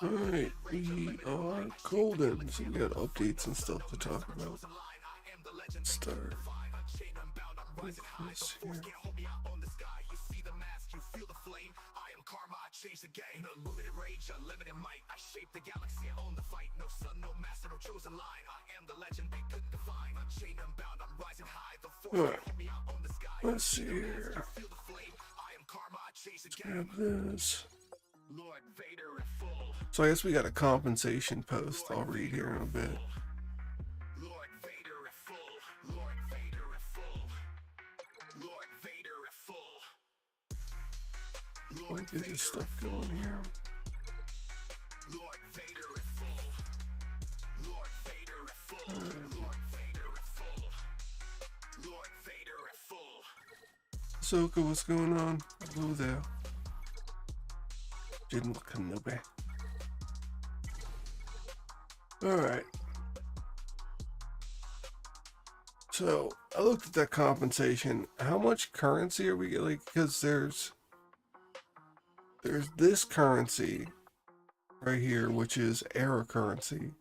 Alright, we are golden, so we got updates and stuff to talk about. Start with this here. Change the game, unlimited rage, unlimited might. I shape the galaxy, I own the fight. No son, no master, no chosen line. I am the legend they couldn't define. I'm chained, I'm bound, I'm rising high. The force hold me out on the sky. Let's see here. Feel the flame. I am karma, I change the game. Grab this. Lord Vader in full. So I guess we got a compensation post I'll read here in a bit. Lord Vader in full. Lord Vader in full. Lord Vader in full. Let me get this stuff going here. Lord Vader in full. Lord Vader in full. Lord Vader in full. Lord Vader in full. Ahsoka, what's going on? Hello there. General Kenobi. Alright. So, I looked at that compensation. How much currency are we getting? Like, because there's this currency right here, which is era currency.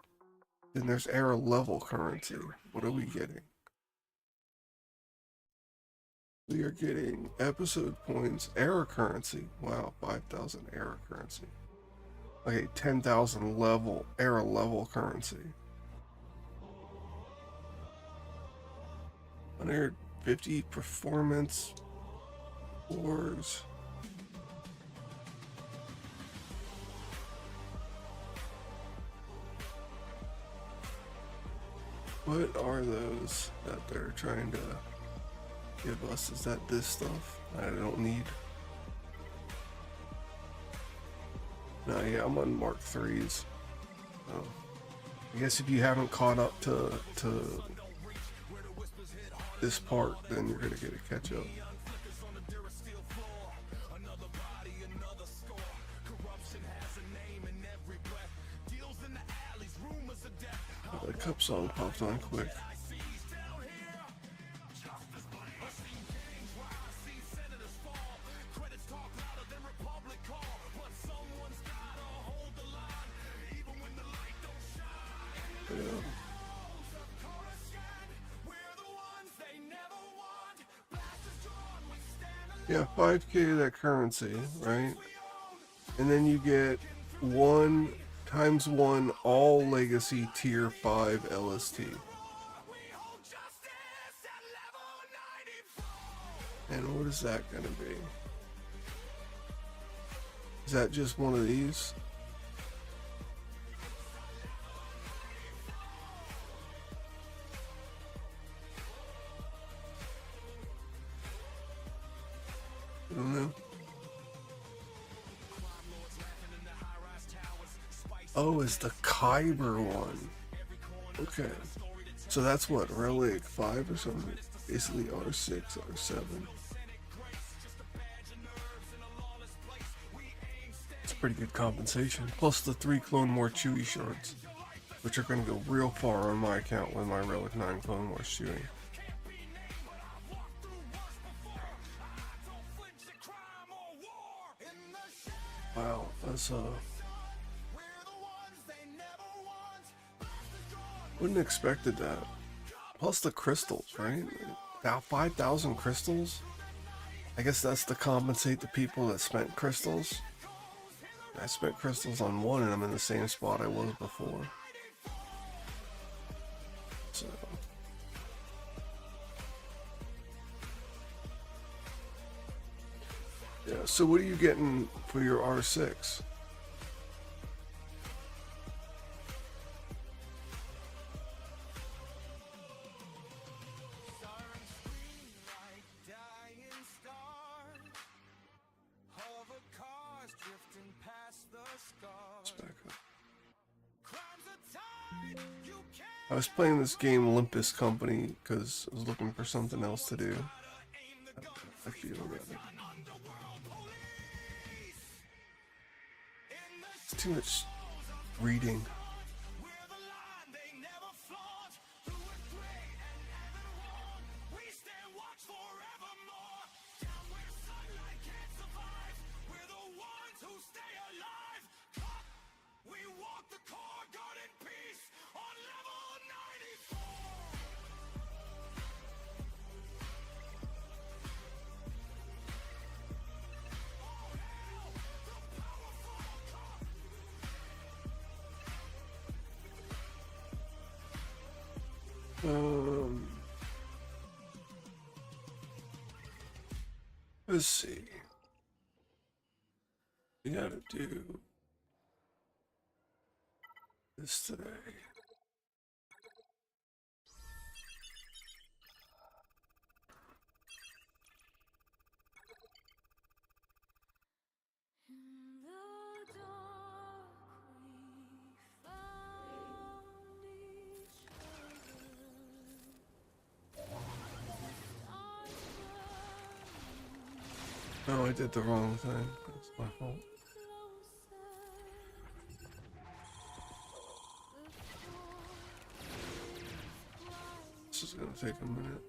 Then there's era level currency. What are we getting? We are getting episode points, era currency. Wow, 5,000 era currency. Okay, 10,000 level, era level currency. 150 performance wars. What are those that they're trying to give us? Is that this stuff I don't need? No, yeah, I'm on Mark 3s. Oh. I guess if you haven't caught up to this part, then you're gonna get a catch up. The cup song popped on quick. Yeah, 5K of that currency, right? And then you get 1 times 1 all legacy tier 5 LST. And what is that gonna be? Is that just one of these? I don't know. Oh, it's the Kyber one. Okay. So that's what, Relic 5 or something? Basically R6, R7. It's pretty good compensation. Plus the 3 Clone War Chewie shards, which are going to go real far on my account with my Relic 9 Clone Wars Chewie. Wow, that's wouldn't expected that. Plus the crystals, right? Now 5,000 crystals? I guess that's to compensate the people that spent crystals. I spent crystals on 1 and I'm in the same spot I was before. So yeah, so what are you getting for your R6? I was playing this game Olympus Company because I was looking for something else to do. I feel about it. It's too much reading. Let's see. We gotta do this today. No, I did the wrong thing. That's my fault. This is gonna take a minute.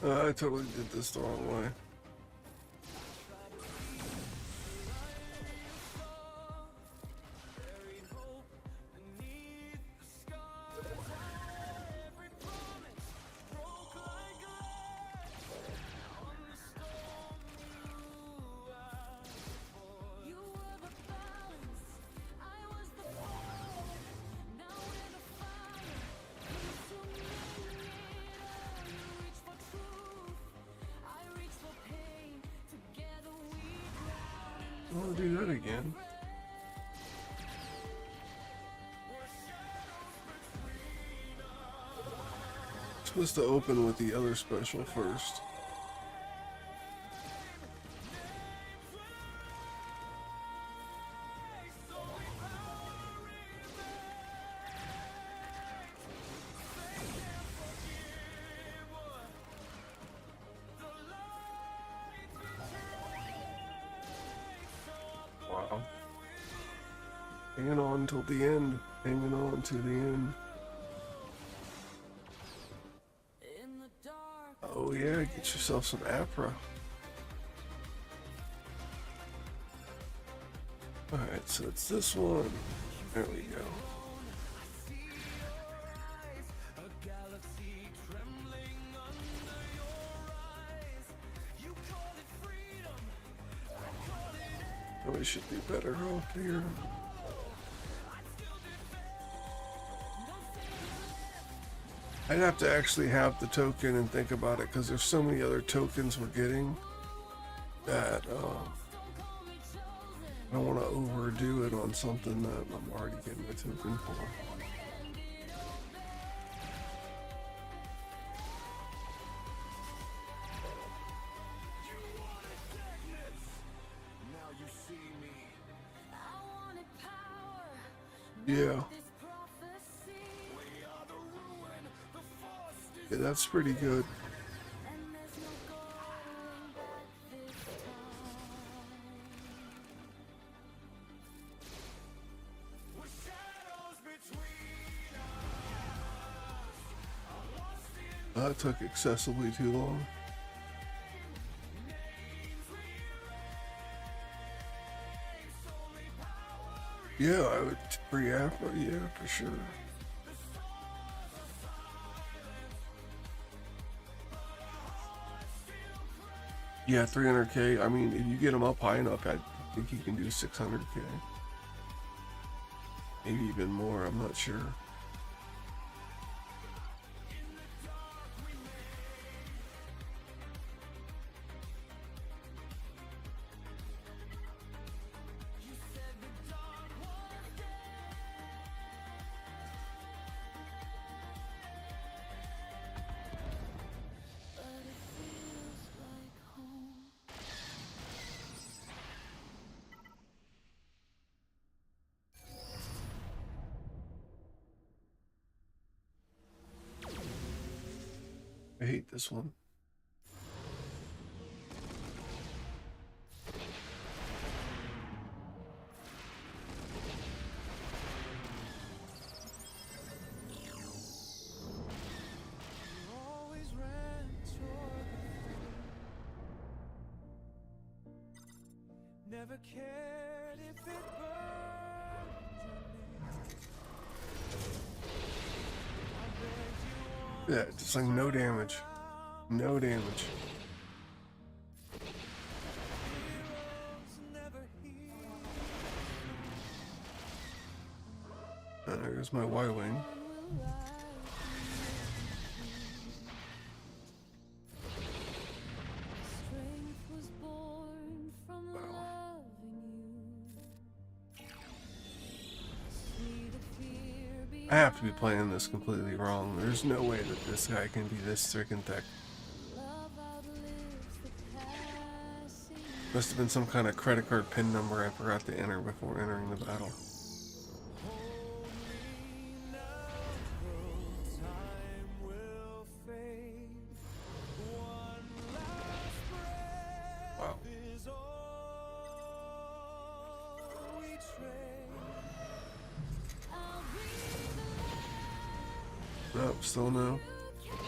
I totally did this the wrong way. I'll do that again. Supposed to open with the other special first. Wow. Hanging on until the end. Hanging on to the end. Oh yeah, get yourself some Afra. Alright, so it's this one. There we go. Oh, we should be better off here. I'd have to actually have the token and think about it because there's so many other tokens we're getting that I don't want to overdo it on something that I'm already getting a token for. Yeah. Yeah, that's pretty good. That took excessively too long. Yeah, I would free Afro, yeah, for sure. Yeah, 300k. I mean, if you get them up high enough, I think you can do 600k. Maybe even more, I'm not sure. I hate this one. Never cared if it burned your name. Yeah, just like no damage. No damage. There's my Y-Wing. I have to be playing this completely wrong. There's no way that this guy can be this freaking thick. Must have been some kind of credit card PIN number I forgot to enter before entering the battle. Wow. Nope, still no.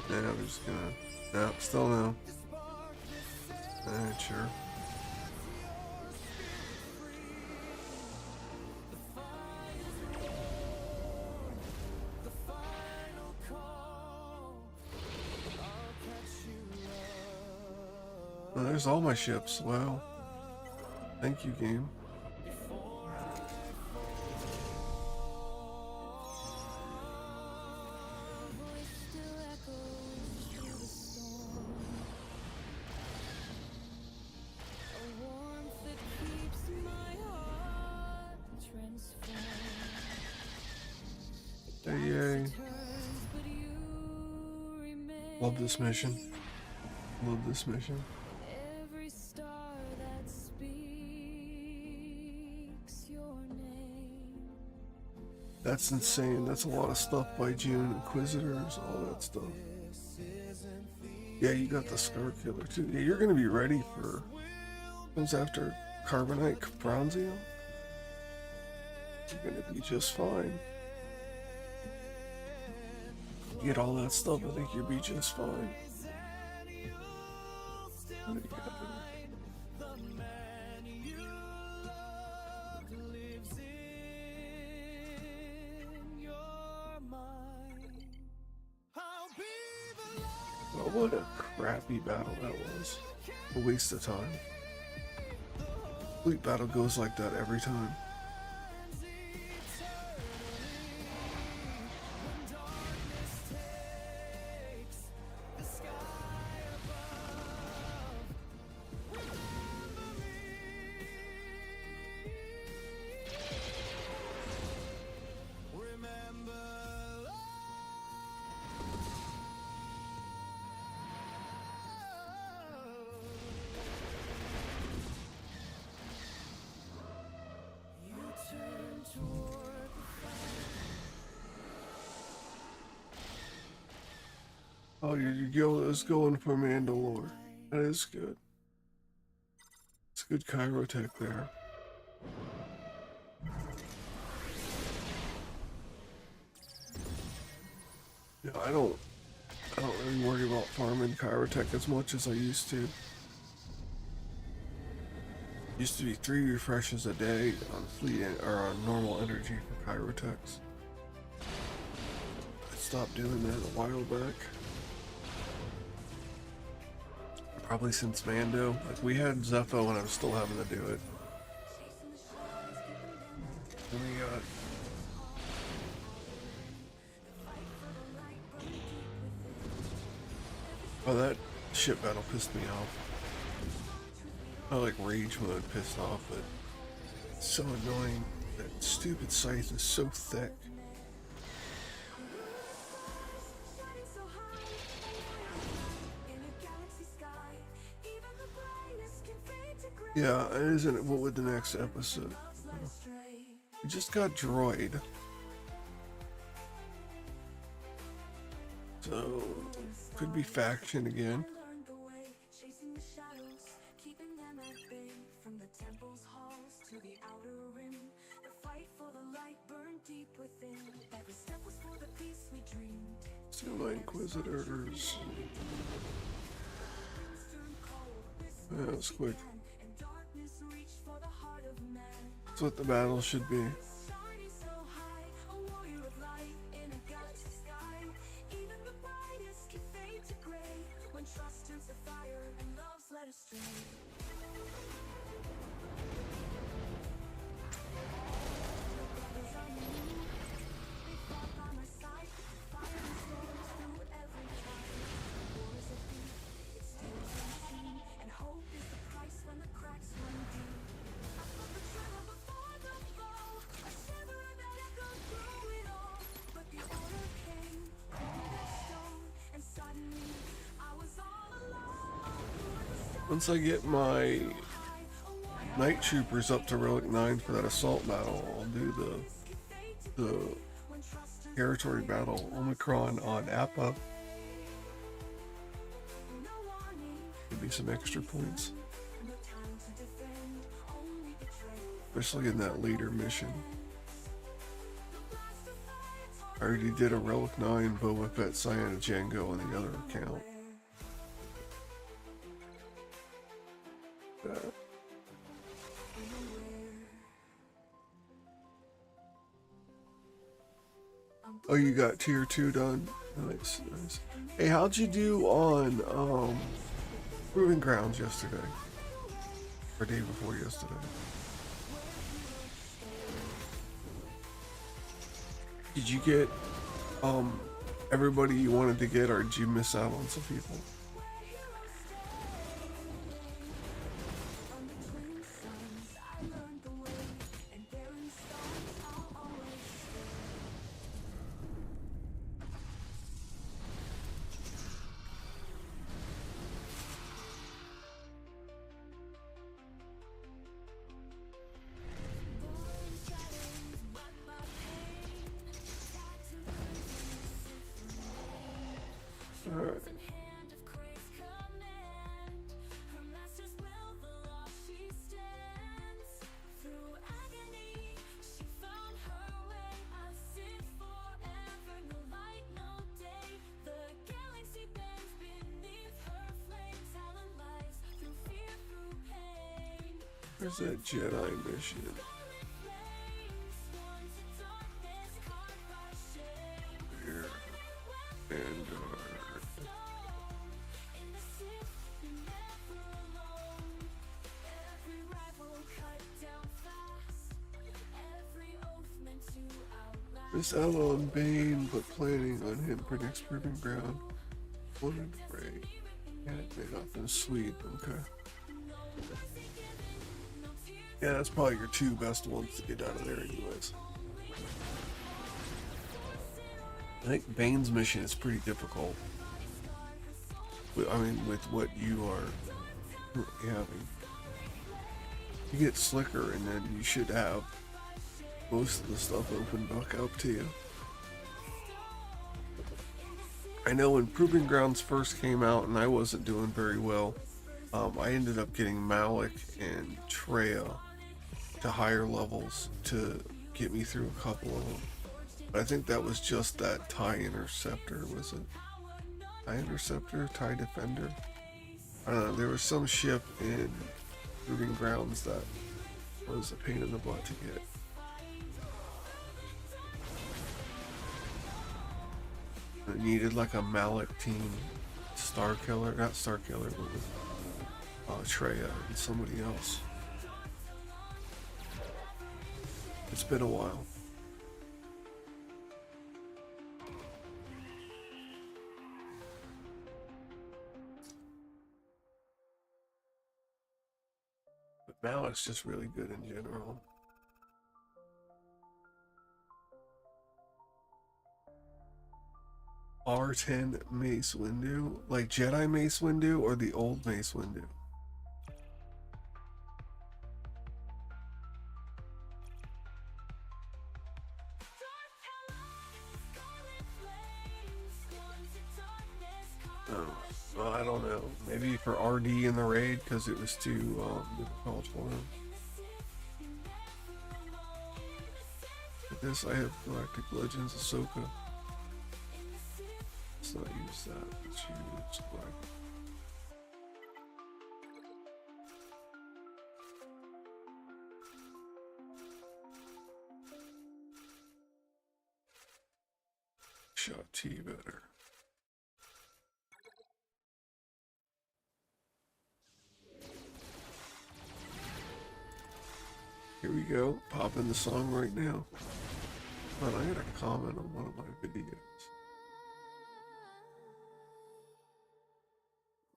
Yeah, we're just gonna... Nope, still no. Alright, sure. Oh, there's all my ships. Wow. Thank you, game. Yay. Love this mission. Love this mission. That's insane. That's a lot of stuff by June. Inquisitors, all that stuff. Yeah, you got the Scar Killer too. Yeah, you're gonna be ready for... Comes after Carbonite Bronzium. You're gonna be just fine. You get all that stuff, I think you'll be just fine. Oh, what a crappy battle that was. A waste of time. Complete battle goes like that every time. Oh, your is going for Mandalore. That is good. It's good Chirotech there. Yeah, I don't really worry about farming Chirotech as much as I used to. Used to be 3 refreshes a day on fleet or on normal energy for Chirotechs. I stopped doing that a while back. Probably since Mando. Like, we had Zepho and I was still having to do it. Then we got... Oh, that ship battle pissed me off. I like rage mode pissed off, but it's so annoying. That stupid scythe is so thick. Yeah, isn't it? What would the next episode? We just got droid. So, could be faction again. So my Inquisitors. Yeah, that's quick. That's what the battle should be. Once I get my Night Troopers up to Relic 9 for that assault battle, I'll do the territory battle Omicron on Appa. Give me some extra points. Especially in that leader mission. I already did a Relic 9 Boba Fett Cyan Django on the other account. Oh, you got tier 2 done? Nice, nice. Hey, how'd you do on Proving Grounds yesterday? Or day before yesterday? Did you get everybody you wanted to get, or did you miss out on some people? Where's that Jedi mission? Here. And miss out on Bane, but planning on him for next Proving Ground. Wanted to break. Yeah, made nothing sweet. Okay. Yeah, that's probably your two best ones to get out of there anyways. I think Bane's mission is pretty difficult. I mean, with what you are having. You get Slicker and then you should have most of the stuff open back up to you. I know when Proving Grounds first came out and I wasn't doing very well, I ended up getting Malik and Treya to higher levels to get me through a couple of them. But I think that was just that TIE Interceptor, was it? TIE Interceptor? TIE Defender? I don't know, there was some ship in Proving Grounds that was a pain in the butt to get. I needed like a Malik team Star Killer, not Star Killer, but with Treya and somebody else. It's been a while. But Malik's just really good in general. R10 Mace Windu, like Jedi Mace Windu or the old Mace Windu? Oh, well, I don't know. Maybe for RD in the raid because it was too difficult for him. With this, I have Galactic Legends Ahsoka. Let's not use that. Let's use Galactic. Shot T better. Here we go, popping the song right now. But I got a comment on one of my videos.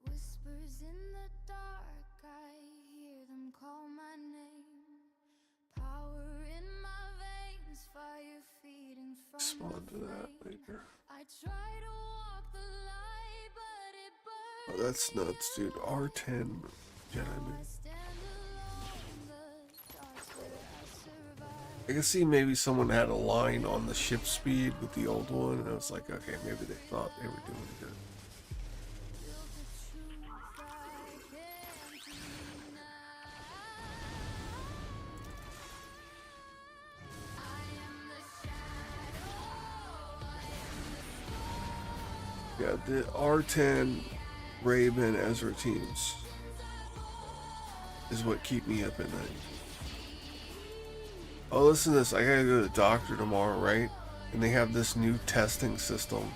Whispers in the dark, I hear them call my name. Power in my veins, fire feeding from Respond the to that flame. later. I try to walk the light, but it burns. Oh, that's nuts, dude. R10 Jedi maybe. I can see maybe someone had a line on the ship speed with the old one, and I was like, okay, maybe they thought they were doing good. Yeah, the R10 Raven Ezra teams is what keep me up at night. Oh, listen to this. I gotta go to the doctor tomorrow, right? And they have this new testing system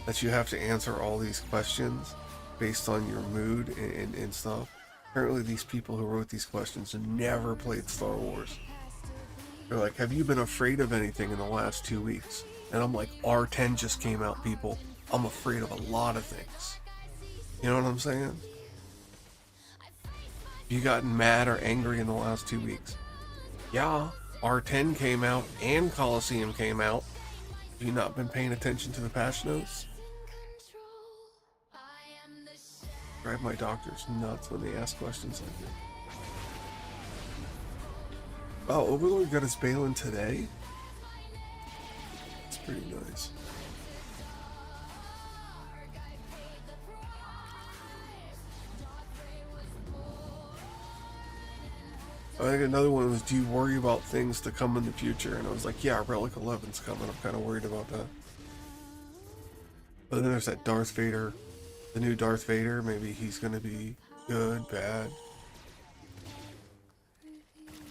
that you have to answer all these questions based on your mood and stuff. Apparently these people who wrote these questions never played Star Wars. They're like, have you been afraid of anything in the last 2 weeks? And I'm like, R10 just came out, people. I'm afraid of a lot of things. You know what I'm saying? You gotten mad or angry in the last 2 weeks? Yeah, R10 came out and Coliseum came out. Have you not been paying attention to the patch notes? Drive my doctors nuts when they ask questions like that. Oh, Overlord got his Baylan today? That's pretty nice. I think another one was, do you worry about things to come in the future? And I was like, yeah, Relic 11's coming. I'm kind of worried about that. But then there's that Darth Vader, the new Darth Vader. Maybe he's going to be good, bad.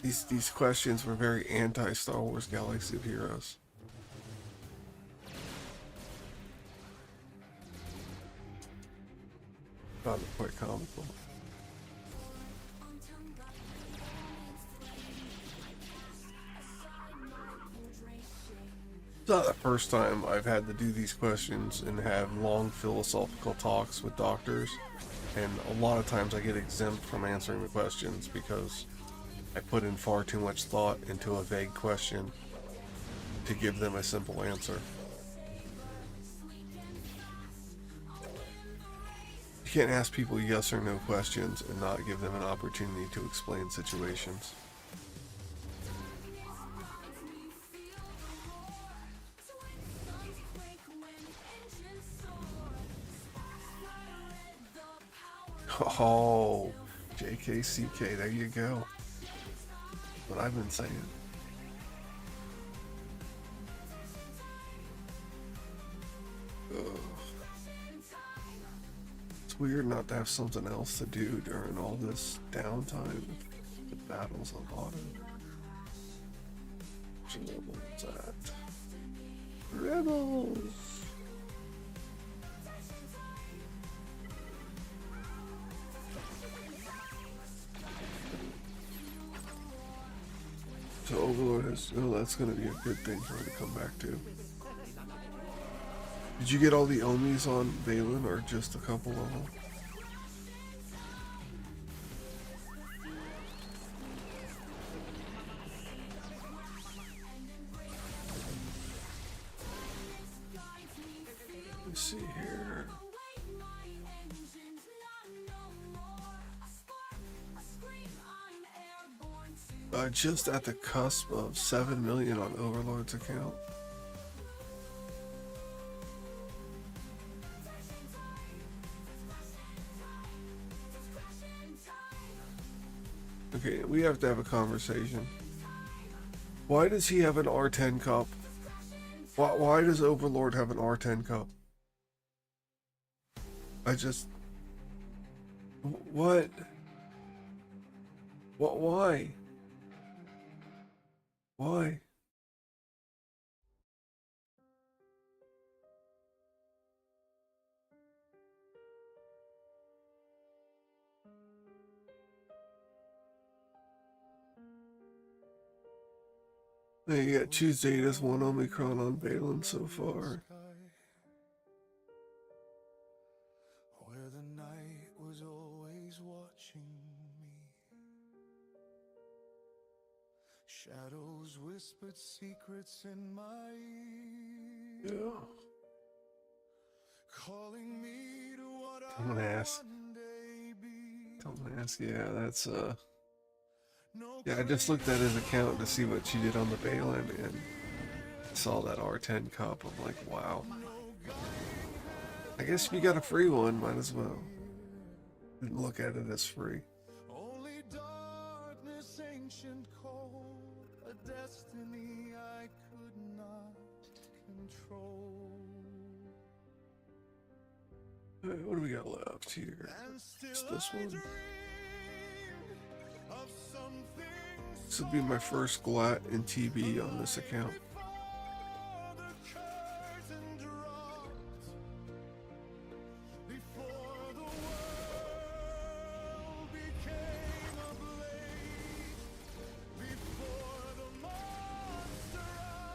These questions were very anti-Star Wars Galaxy of Heroes. Found it quite comical. It's not the first time I've had to do these questions and have long philosophical talks with doctors, and a lot of times I get exempt from answering the questions because I put in far too much thought into a vague question to give them a simple answer. You can't ask people yes or no questions and not give them an opportunity to explain situations. Oh, JKCK, there you go. What I've been saying. Ugh. It's weird not to have something else to do during all this downtime. The battles on auto. Which level is that? Rebels! So Overlord has, oh, that's going to be a good thing for her to come back to. Did you get all the Omis on Baylan or just a couple of them? Let's see here. Just at the cusp of 7 million on Overlord's account. Okay, we have to have a conversation. Why does he have an R10 cup? Why does Overlord have an R10 cup? I just... What? Why? Why? Now you got Tuesday, there's one Omicron on Baylan so far. Where the night was always watching me. Shadows whispered secrets in my ear. Yeah. Calling me to what I'm gonna ask Dumbass, yeah, that's yeah, I just looked at his account to see what she did on the Baylan and saw that R10 cup. I'm like, wow. I guess if you got a free one, might as well. Didn't look at it as free. Only darkness, ancient cold, a destiny I could not control. Alright, what do we got left here? Just this one. This will be my first GLAT in TB on this account.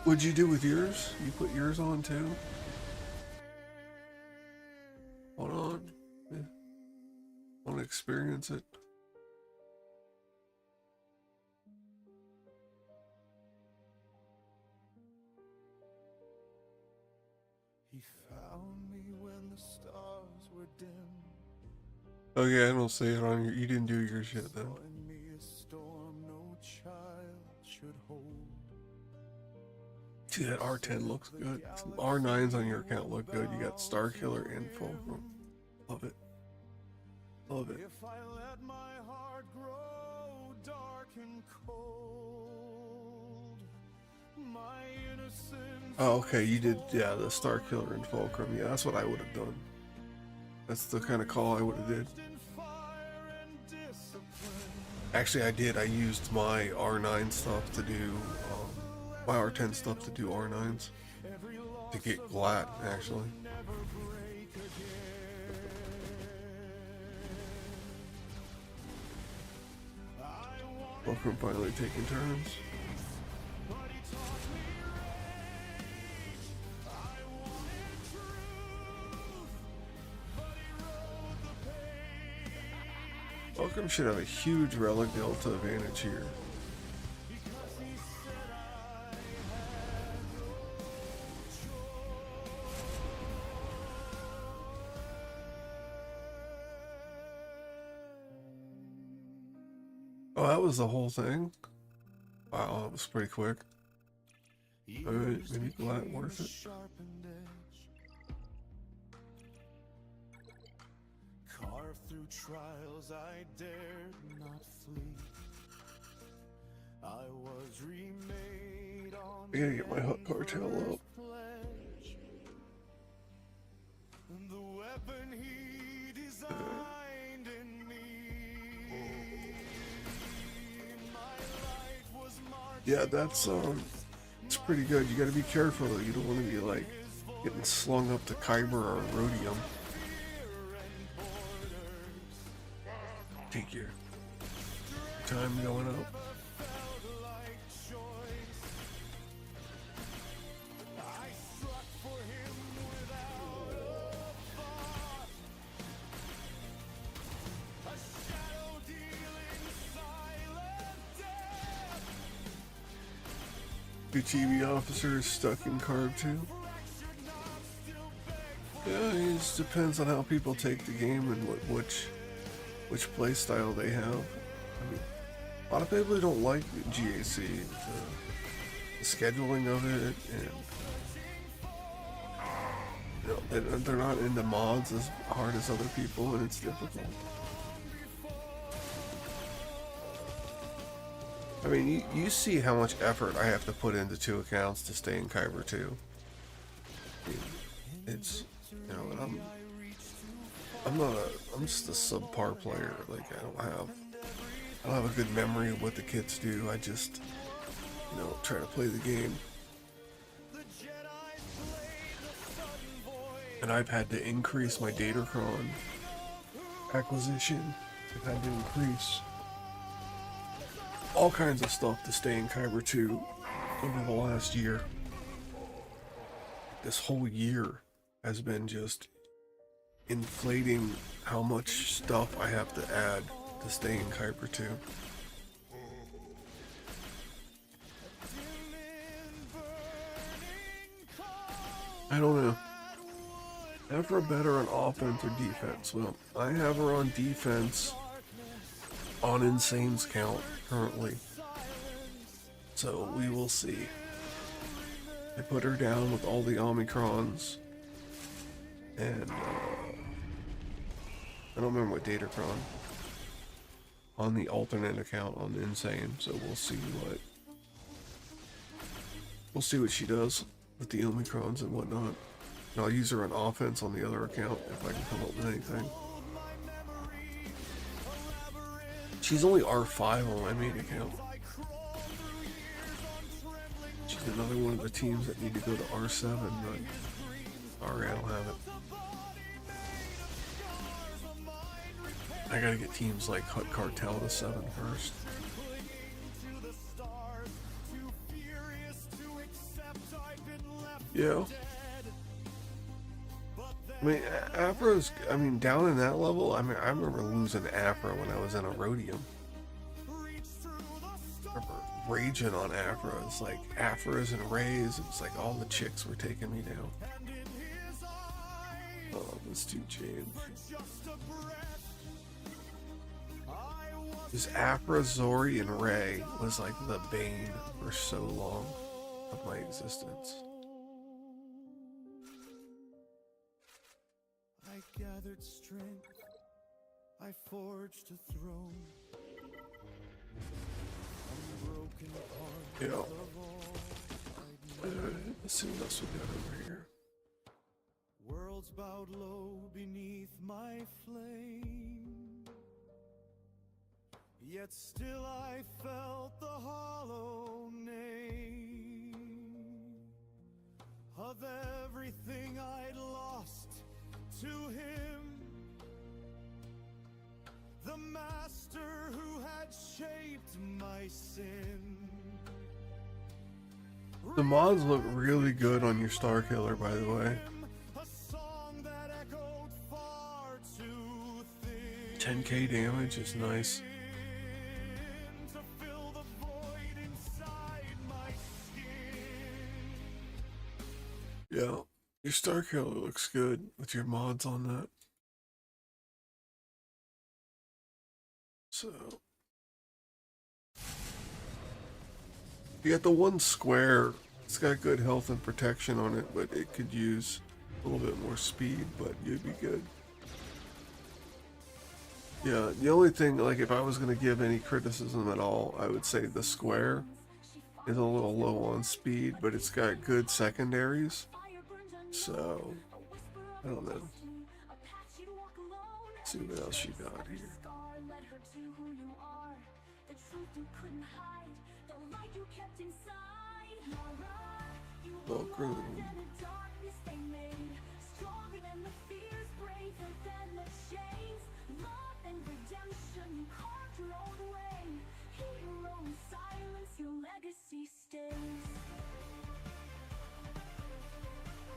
What'd you do with yours? You put yours on too? Hold on. Yeah. Want to experience it? He found me when the stars were dim. Okay, I don't say it on your. You didn't do your shit then. In me a storm no child should hold. See, that R10 looks good. Some R9s on your account look good. You got Star Killer and Fulcrum. Love it. Love it. If I let my heart grow dark and cold, my innocence. Oh, okay, you did, yeah, the Star Killer and Fulcrum. Yeah, that's what I would have done. That's the kind of call I would have did. Actually, I did. I used my R9 stuff to do, my R10 stuff to do R9s. To get GLAT, actually. Fulcrum finally taking turns. Fulcrum should have a huge relic delta advantage here. Oh, that was the whole thing? Wow, that was pretty quick. Alright, maybe GLAT worth it. Carved through trials I dared not flee. I was remade on I gotta get my Hook Cartel up. pledge. The weapon he designed in me. My life was marked. Yeah, that's it's pretty good. You gotta be careful though. You don't want to be like getting slung up to Kyber or Rhodium. Take your time going up. Two TV officers stuck in Carb 2. Yeah, it just depends on how people take the game and which play style they have. I mean, a lot of people don't like GAC, the scheduling of it, and you know, they're not into mods as hard as other people, and it's difficult. I mean, you see how much effort I have to put into 2 accounts to stay in Kyber 2. I mean, it's, you know, and I'm just a subpar player. Like, I don't have a good memory of what the kids do. I just, you know, try to play the game. And I've had to increase my Datacron acquisition. I've had to increase all kinds of stuff to stay in Kyber 2 over the last year. This whole year has been just inflating how much stuff I have to add to stay in Kyber 2. I don't know. Have her better on offense or defense? Well, I have her on defense on Insane's count currently. So we will see. I put her down with all the Omicrons. And I don't remember what Datacron. On the alternate account on Insane. So we'll see what she does with the Omicrons and whatnot. And I'll use her on offense on the other account if I can come up with anything. She's only R5 on my main account. She's another one of the teams that need to go to R7, but sorry, I don't have it. I gotta get teams like Hut Cartel to 7 first. Yeah. I mean, Afra's, down in that level, I remember losing Afra when I was in a Rhodium. I remember raging on Afra. It's like Afras and Rays. It's like all the chicks were taking me down. Oh, this too changed. This Afra, Zori, and Ray was like the bane for so long of my existence. I gathered strength, I forged a throne. Unbroken heart Yeah. of all Let's see what else we got over here. worlds bowed low beneath my flame. Yet still I felt the hollow name of everything I'd lost to him, the master who had shaped my sin. The mods look really good on your Star Killer, by the way. A song that echoed far too thin 10k damage is nice. to fill the void inside my skin. Yeah, your Star Killer looks good with your mods on that. So, you got the one square. It's got good health and protection on it, but it could use a little bit more speed, but you'd be good. Yeah, the only thing, like if I was going to give any criticism at all, I would say the square is a little low on speed, but it's got good secondaries. So, I don't know. Let's see what else you got here. Welcome.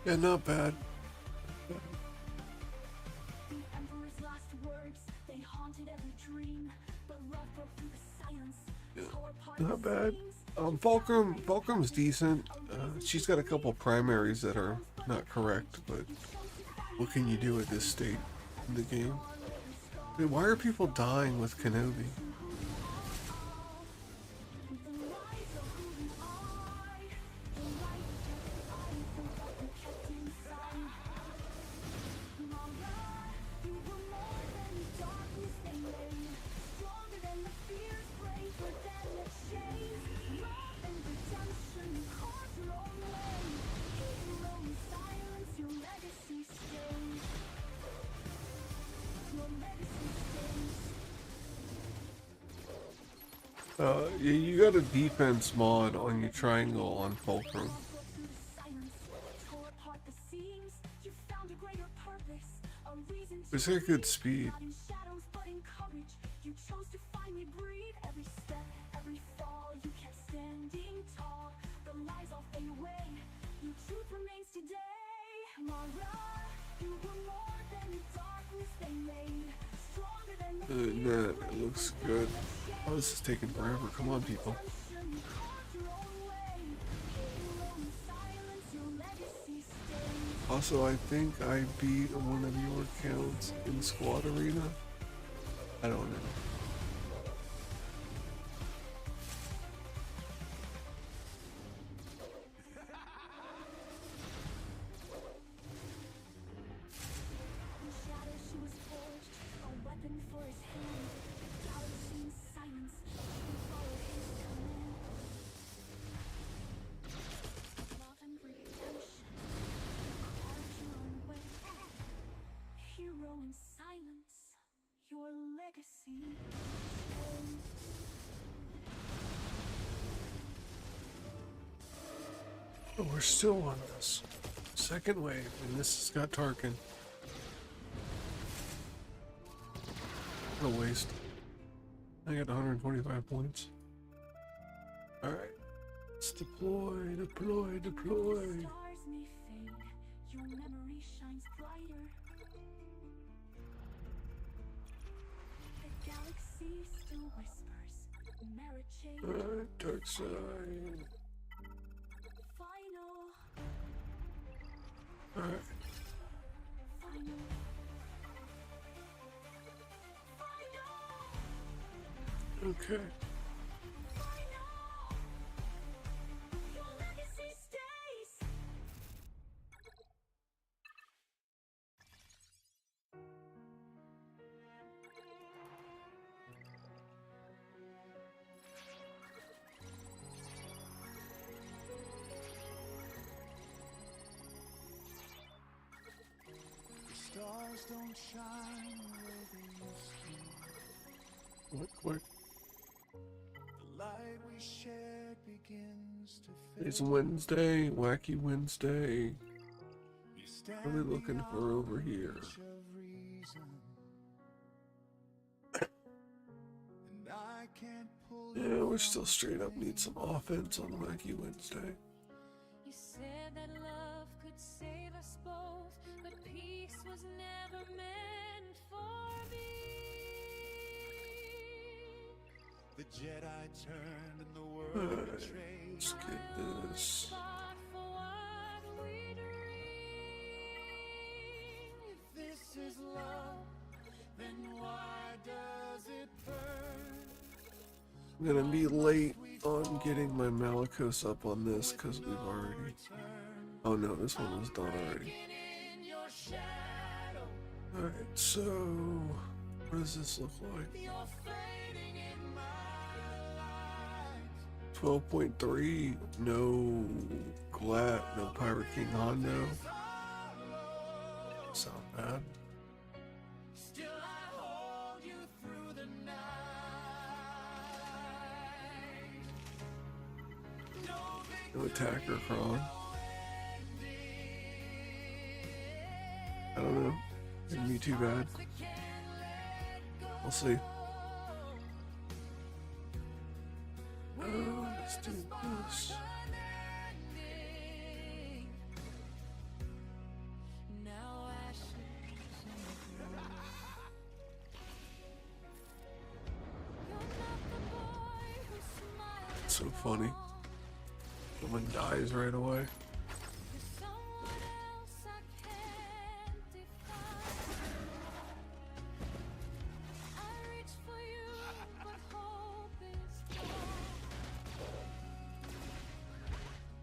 Yeah, not bad. Yeah, not bad. Fulcrum's decent. She's got a couple primaries that are not correct, but what can you do at this state in the game? I mean, why are people dying with Kenobi? You got a defense mod on your triangle on Fulcrum. It's got good speed. Nah, it looks good. Oh, this is taking forever. Come on, people. Also, I think I beat one of your accounts in Squad Arena. I don't know. But we're still on this second wave, and this has got Tarkin. What a waste. I got 125 points. Alright. Let's deploy. Stars may fade, your memory shines brighter. The galaxy still whispers, merit change. Alright, dark side. Final. Alright. Final. Okay. Your legacy stays. The stars don't shine the way they used to. Quick. The light we shared begins to fade. It's Wednesday, wacky Wednesday. You're What are we looking standing for on over the here? edge of reason. And I can't pull Yeah, you we're from still straight up need some offense on wacky Wednesday. You said that love could save us both, but peace was never meant for me. the Jedi turned and the world Alright, betrayed. let's get this. Fought for what we dream. If this is love, then why does it burn? I'm gonna be late on getting my Malicos up on this because we've already. Oh no, this one was done already. In your shadow, Alright, so what does this look like? you're fading in my light. 12.3, no Glat, no Pirate King Hondo. Sound bad. Still I hold you through the night. No No attacker Kron. I don't know. Didn't be too bad. We'll see. Let's do this. Now ashes in the grave. You're not the boy who smiled It's so funny. Someone dies right away. There's someone else I can't define. I reach for you, but hope is gone.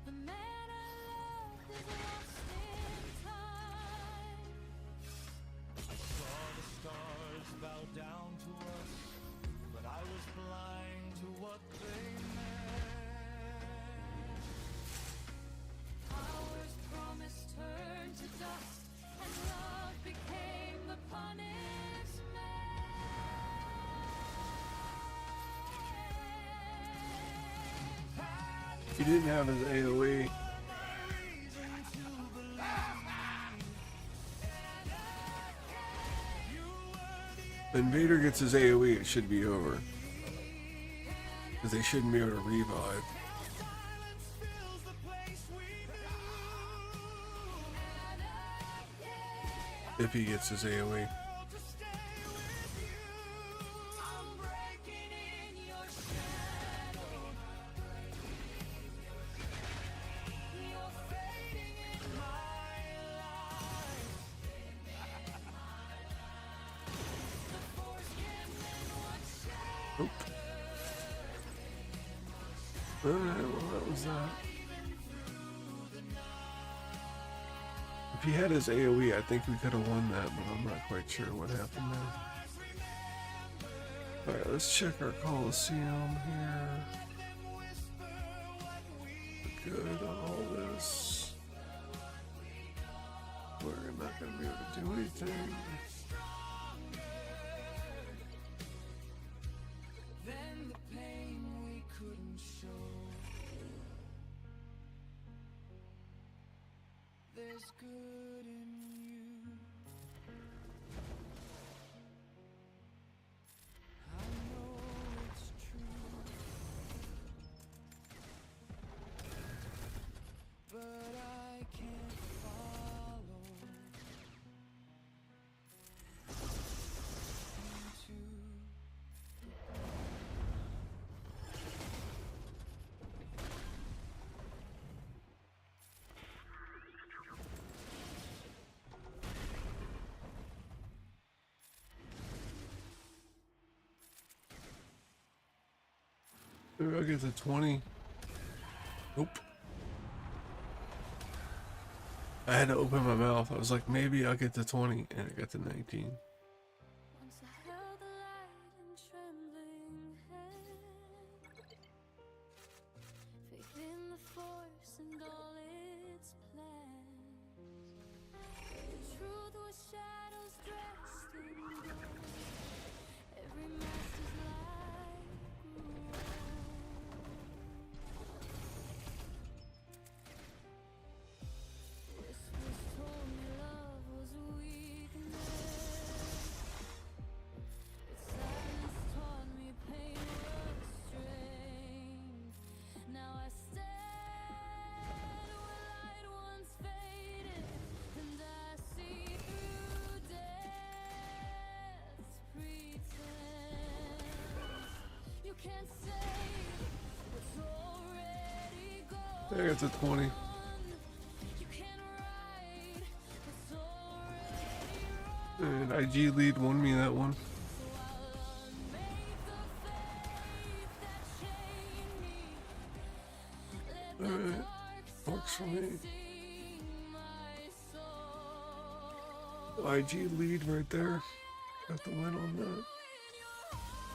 The man I loved is lost in time. I saw the stars bow down to us, but I was blind to what they meant. Powers promised turned to dust, and love became the punishment. He didn't have his AoE. When Vader gets his AoE, it should be over. Because they shouldn't be able to revive. If he gets his AoE. Nope. Alright, well that was that. If he had his AoE, I think we could have won that, but I'm not quite sure what happened there. Alright, let's check our Coliseum here. Good on all this. We're not going to be able to do anything. Then the pain we couldn't show. there's good in you. I know it's true, but I can't follow into. Maybe I'll get to 20. Nope. I had to open my mouth. I was like, maybe I'll get to 20, and I got to 19. Once I held the light in trembling hand, faith in the force and all its plans. The truth was shadows dressed in gold. Every master's light grew old. Whispers told me love was a weakness. Silence taught me pain was strength. Now I stand where light once faded, and I see through death's pretense. You can't save what's already gone. I got to 20. You can't write what's already wrong. And IG lead won me that one. So I'll unmake the faith that chained me. Let the Alright, dark works for side me. sing my soul. IG lead right there. Got the win on that. In your heart,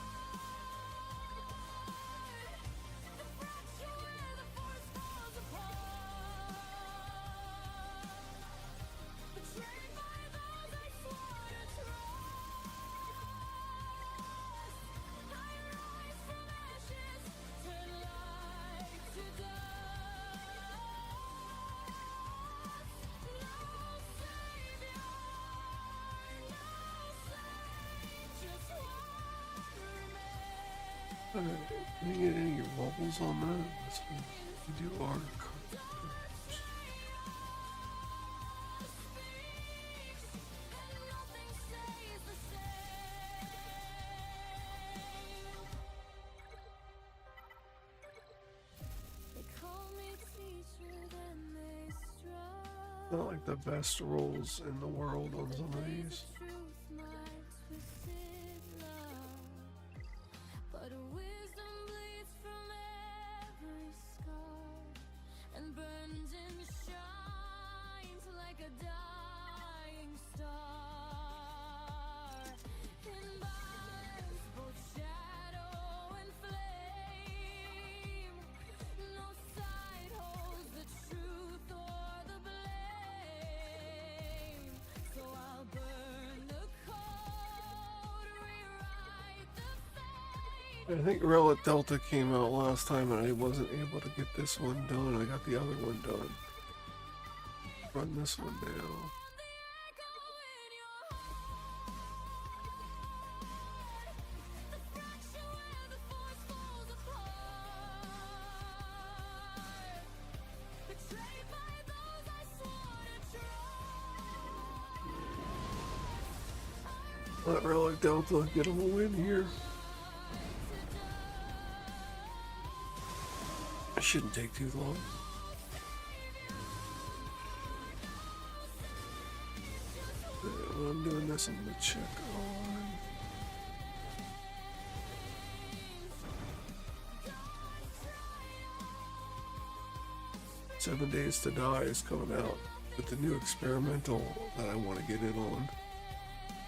the fracture where the force falls apart. Betrayed by those I swore to trust. I rise from ashes, turn light to dust. No savior, no saint, just one remains. Alright, can you get any bubbles on that? That's what you do arc. Nothing stays the same. They call me teacher, then they struck. Not like the best rolls in the world on some of these. Truth, my twisted love, but wisdom bleeds from every scar and burns and shines like a dying star. In balance, both shadow and flame. No side holds the truth or the blame. So I'll burn the code, rewrite the fate. I think Relic Delta came out last time and I wasn't able to get this one done. I got the other one done. Run this one now. The echo in your heart, the fracture where the force falls apart. Betrayed by those I swore to trust. Let Relic Delta get him a win here. It shouldn't take too long. When I'm doing this, I'm gonna check on 7 Days to Die is coming out with the new experimental that I want to get in on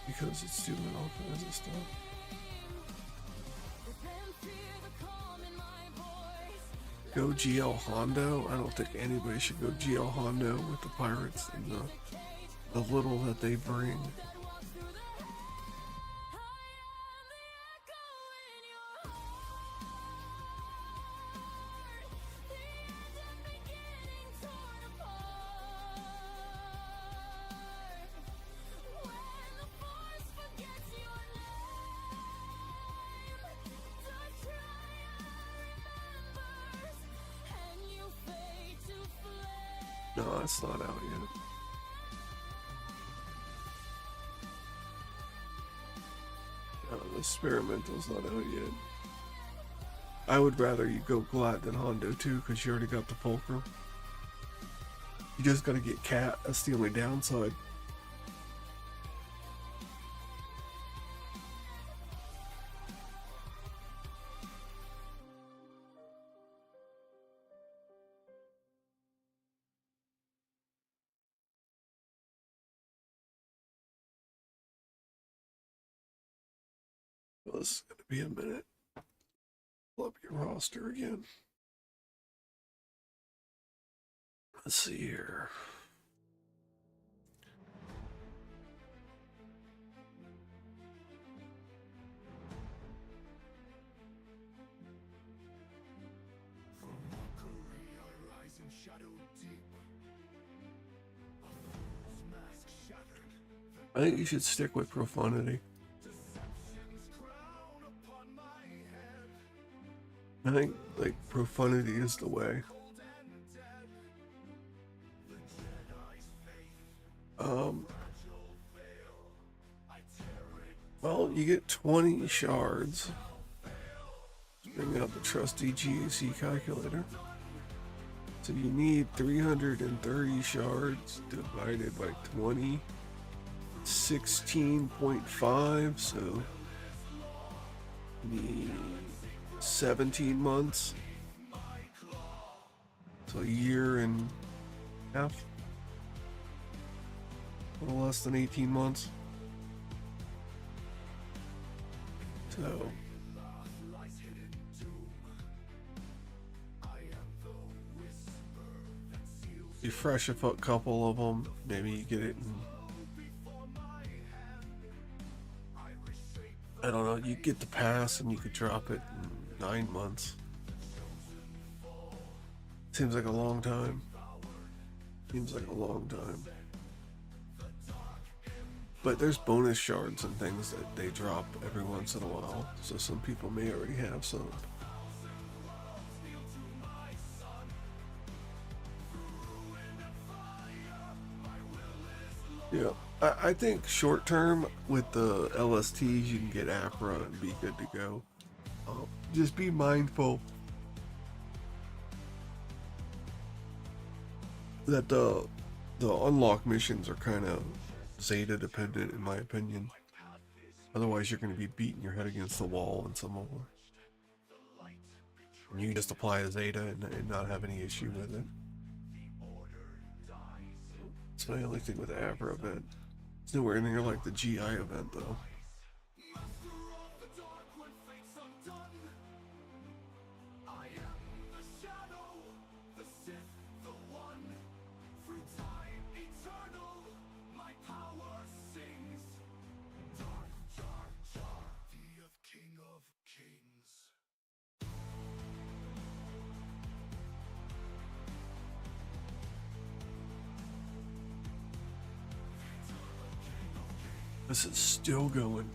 because it's doing all kinds of stuff. Go GL Hondo? I don't think anybody should go GL Hondo with the pirates and the little that they bring. No, it's not out yet. No, the experimental's not out yet. I would rather you go Glad than Hondo too, because you already got the Fulcrum. You just gotta get Cat, that's the only downside. Well, this is gonna be a minute. Pull up your roster again. Let's see here. I think you should stick with Profanity. I think, like, Profanity is the way. Well, you get 20 shards. Bring out the trusty GAC calculator. So you need 330 shards divided by 20. 16.5, so you need 17 months. So a year and a half. A little less than 18 months. So you fresh a couple of them, maybe you get it in, I don't know, you get the pass and you could drop it in 9 months. Seems like a long time. Seems like a long time. But there's bonus shards and things that they drop every once in a while, so some people may already have some. Yeah, I think short term with the LSTs you can get Afra and be good to go. Just be mindful that the unlock missions are kind of Zeta dependent, in my opinion. Otherwise, you're going to be beating your head against the wall in some of them. And you just apply a Zeta and not have any issue with it. It's my only thing with the Abra event. It's nowhere near like the GI event, though. This is still going.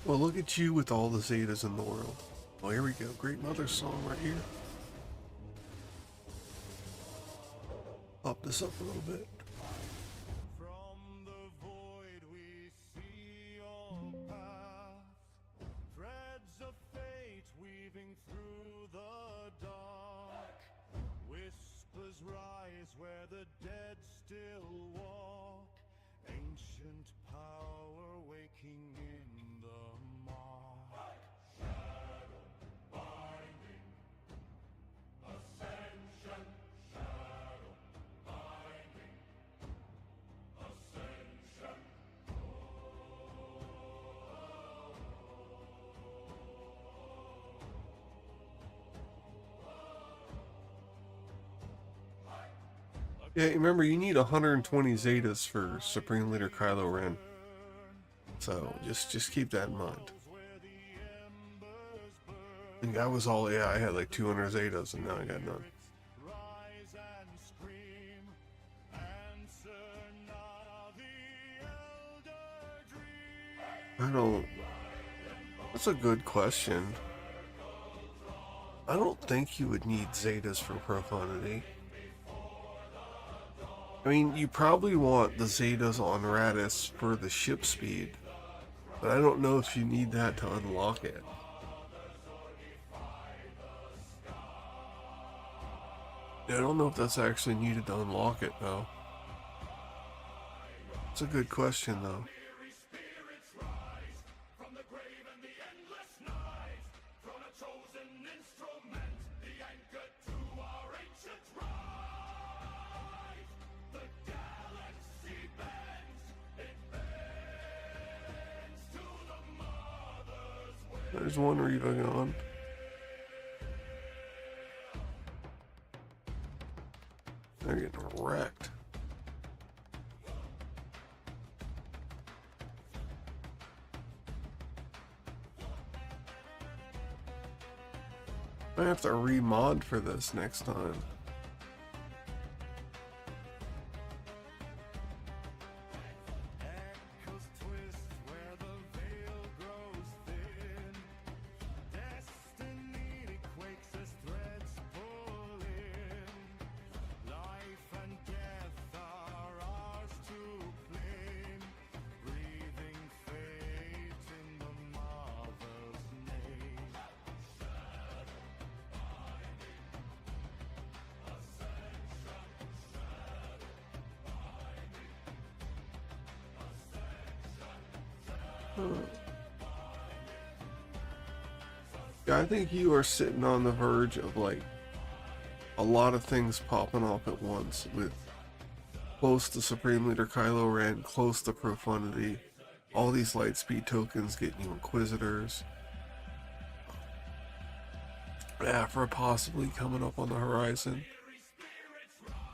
Well, look at you with all the Zetas in the world. Oh, here we go. Great Mother song right here. Pop this up a little bit. From the void we see your path, threads of fate weaving through the dark. Whispers rise where the dead still walk, ancient power waking in the mark. Shadow binding, ascension. Shadow binding, Yeah, remember you need 120 Zetas for Supreme Leader Kylo Ren. So just keep that in mind. I think I was all, yeah, I had like 200 Zetas and now I got none. Rise and scream, answer now the elder dream. I don't. That's a good question. I don't think you would need Zetas for profundity. I mean, you probably want the Zetas on Radis for the ship speed, but I don't know if you need that to unlock it. I don't know if that's actually needed to unlock it, though. It's a good question, though. There's one Reva gone. They're getting wrecked. I have to remod for this next time. Echoes twist where the veil grows thin. Destiny quakes as threads pull in. Life and death are ours to claim. Breathing fate in the mother's name. Yeah, I think you are sitting on the verge of like a lot of things popping off at once with close to Supreme Leader Kylo Ren, close to Profundity, all these Lightspeed tokens getting you Inquisitors. Afra possibly coming up on the horizon.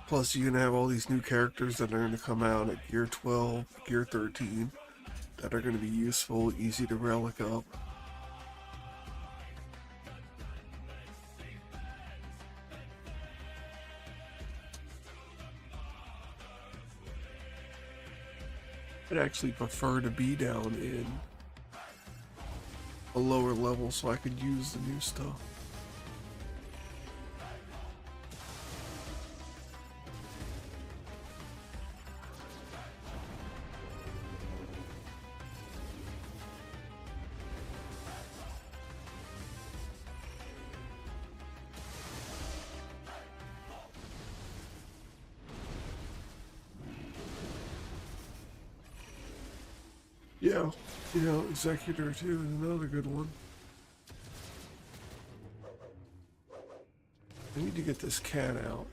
Plus you're gonna have all these new characters that are gonna come out at Gear 12, Gear 13 that are gonna be useful, easy to relic up. I'd actually prefer to be down in a lower level so I could use the new stuff. Yeah, you know, Executor too is another good one. I need to get this cat out,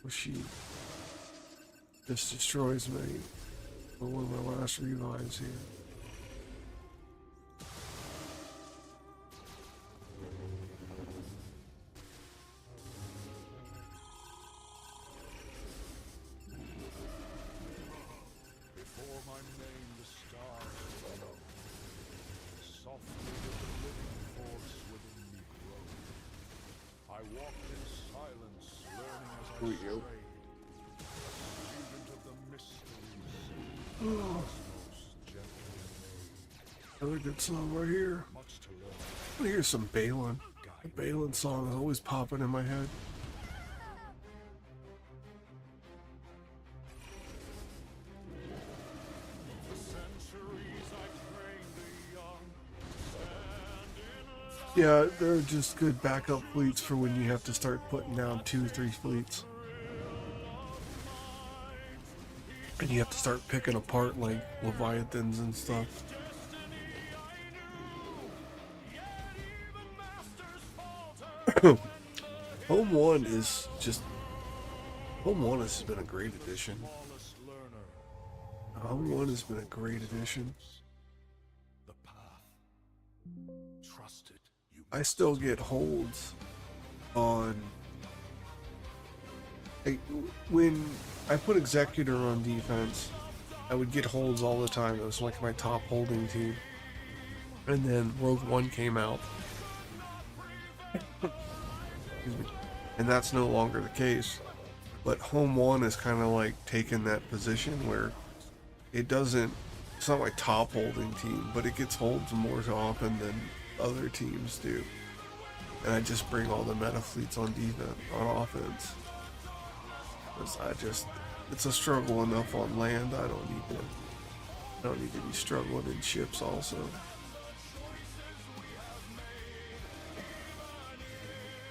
or she just destroys me for one of my last revives here. Before my name the stars will know. Softly with the living force within me grow. I walked in silence, learning as I Here we go. strayed. A student of the mysteries, cosmos gently made. Another good song right here. Much to learn. I want to hear some Baylan. The Baylan song is always popping in my head. For centuries I trained the young. Stand in Yeah, they're just good backup fleets for when you have to start putting down 2-3 fleets. And you have to start picking apart like Leviathans and stuff. Home 1 is just... Home 1 has been a great addition. flawless learner. Home 1 has been a great addition. The path. Trust it. You I still get holds on Like, when I put Executor on defense, I would get holds all the time. It was like my top holding team. And then Rogue One came out. Excuse me. And that's no longer the case. But Home One is kind of like taking that position where it doesn't, it's not my top holding team, but it gets holds more often than other teams do. And I just bring all the meta fleets on defense, on offense. Because it's a struggle enough on land. I don't need to be struggling in ships also.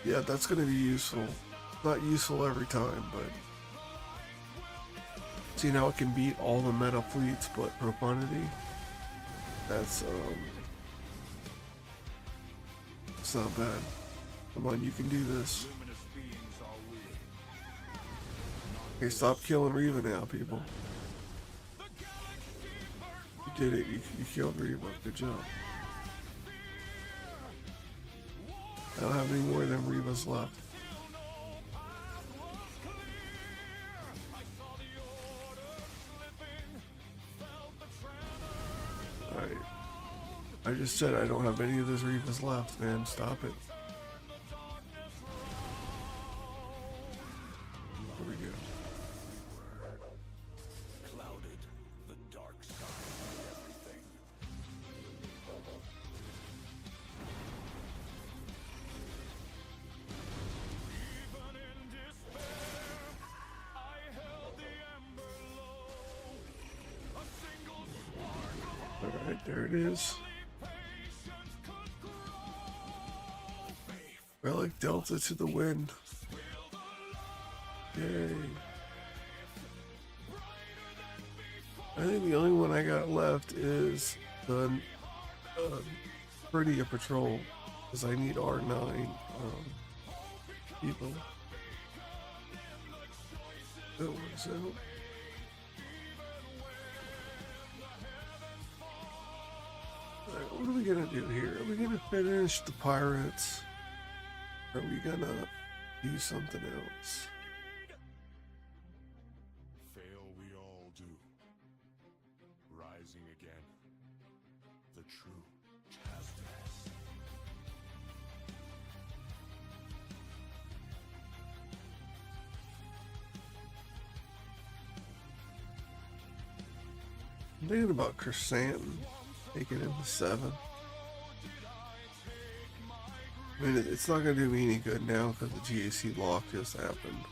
Yeah, that's going to be useful. Not useful every time, but see, now it can beat all the meta fleets, but profundity, that's it's not bad. Come on, you can do this. Okay, stop killing Reva now, people. You did it. You killed Reva. Good job. I don't have any more than Revas left. Alright. I just said I don't have any of those Revas left, man. Stop it. Here we go. Clouded the dark side of everything. Even in despair, I held the ember low. A single spark of Alright, there it is. patience could grow. Relic Delta to the wind. Yay. I think the only one I got left is the Prettier Patrol, because I need R9 people. That works out. Alright, what are we gonna do here? Are we gonna finish the pirates? Or are we gonna do something else? Fail we all do. Rising again. The true Chastas. I'm thinking about Chrysanthemum taking him to 7. I mean, it's not going to do me any good now because the GAC lock just happened.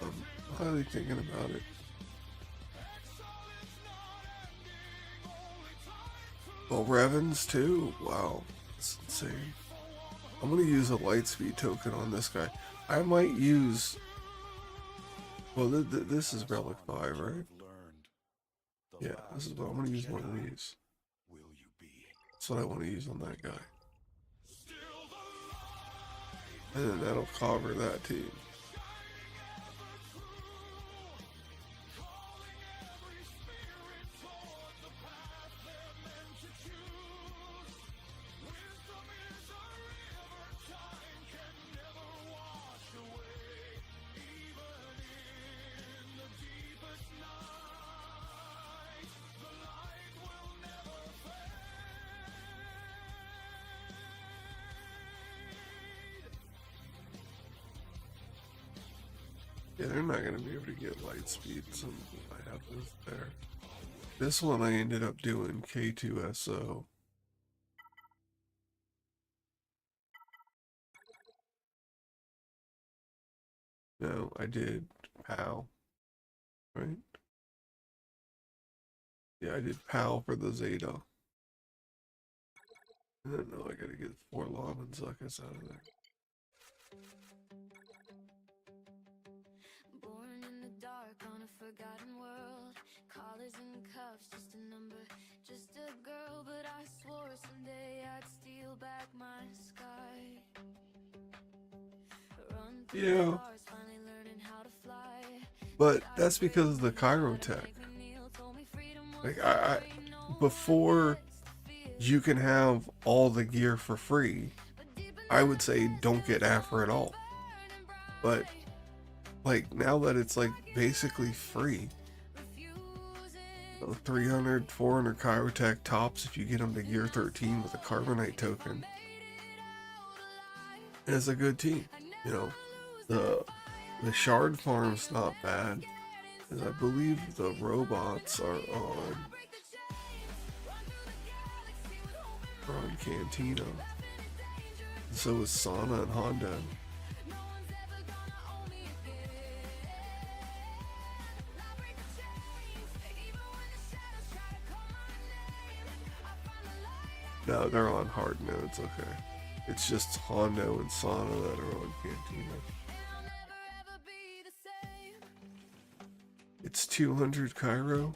I'm highly thinking about it. Oh, Revens too? Wow, that's insane. I'm going to use a Lightspeed token on this guy. I might use... Well, this is Relic 5, right? Learned. The Yeah, this is what I'm going to use one of these. will you be? That's what I want to use on that guy. And then that'll cover that too. Yeah, they're not going to be able to get light speed, so I have this there. This one I ended up doing K2SO. No, I did POW, right? Yeah, I did POW for the Zeta. And then now I gotta get 4 Lava and Zuckus out of there. Born in the dark on a forgotten world. Collars and cuffs, just a number, just a girl. But I swore someday I'd steal back my sky. Run through Yeah. the stars, finally learning how to fly. But that's because of the Cairo tech. Like, I before you can have all the gear for free, I would say don't get Afra at all. But like now that it's like basically free. 300, 400 Chirotech tops if you get them to gear 13 with a Carbonite token. And it's a good team. You know, the shard farm's not bad, because I believe the robots are on Cantina. And so is Sana and Honda. No, they're on hard nodes, okay. It's just Hondo and Sana that are on Cantina. It's 200 Cairo.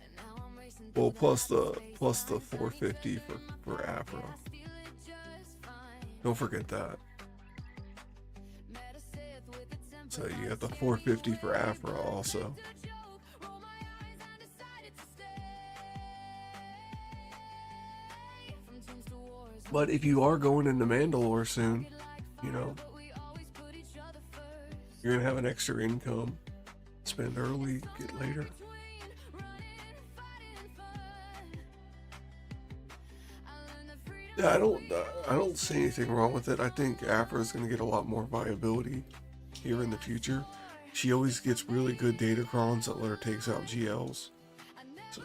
Well, plus the 450 for Afro. Don't forget that. So you got the 450 for Afro also. But if you are going into Mandalore soon, you know, you're gonna have an extra income. Spend early, get later. Yeah, I don't see anything wrong with it. I think Afra is gonna get a lot more viability here in the future. She always gets really good datacrons that let her takes out GLs. So.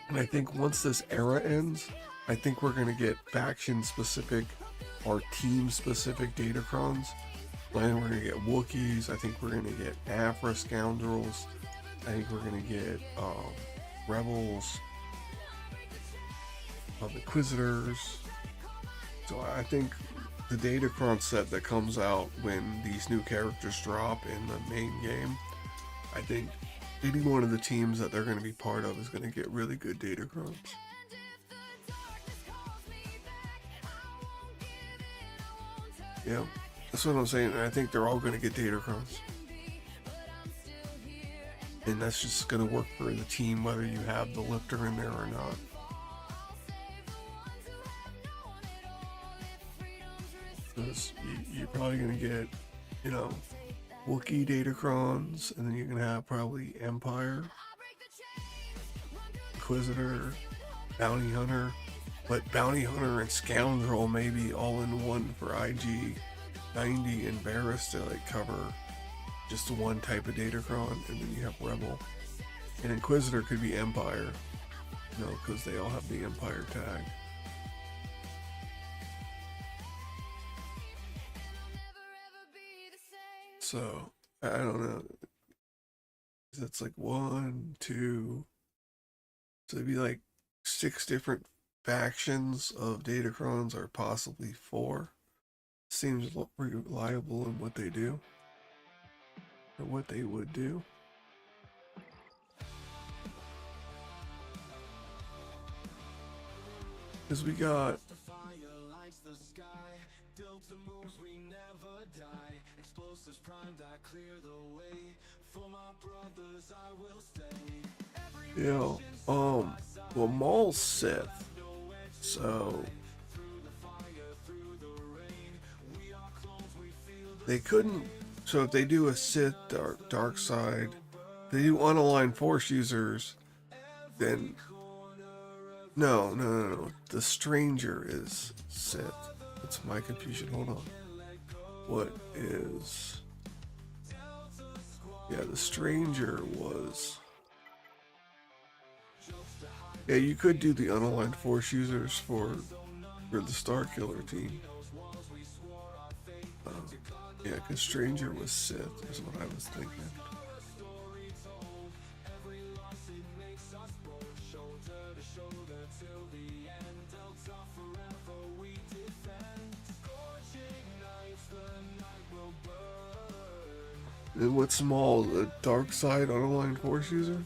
And I think once this era ends, I think we're going to get faction-specific or team-specific datacrons. I think we're going to get Wookiees. I think we're going to get Afra Scoundrels. I think we're going to get Rebels, Inquisitors. So I think the datacron set that comes out when these new characters drop in the main game, I think any one of the teams that they're going to be part of is going to get really good datacrons. Yeah, that's what I'm saying. I think they're all going to get datacrons. And that's just going to work for the team whether you have the lifter in there or not. Because you're probably going to get, you know, Wookiee datacrons, and then you're going to have probably Empire, Inquisitor, Bounty Hunter, but Bounty Hunter and Scoundrel maybe all in one for IG 90 and Varus to like cover just one type of datacron, and then you have Rebel. And Inquisitor could be Empire, you know, because they all have the Empire tag. So, I don't know. That's like 1, 2. So it'd be like 6 different factions of datacrons, or possibly 4. Seems reliable in what they do. Or what they would do. Because we got well, Maul's Sith, so they couldn't. So if they do a Sith dark side, they do unaligned Force users, then no. The Stranger is Sith. That's my confusion. Hold on. What is? Yeah, the Stranger was. Yeah, you could do the unaligned Force users for the Starkiller team. Yeah, because Stranger was Sith, is what I was thinking. And what's Maul, the dark side unaligned Force user?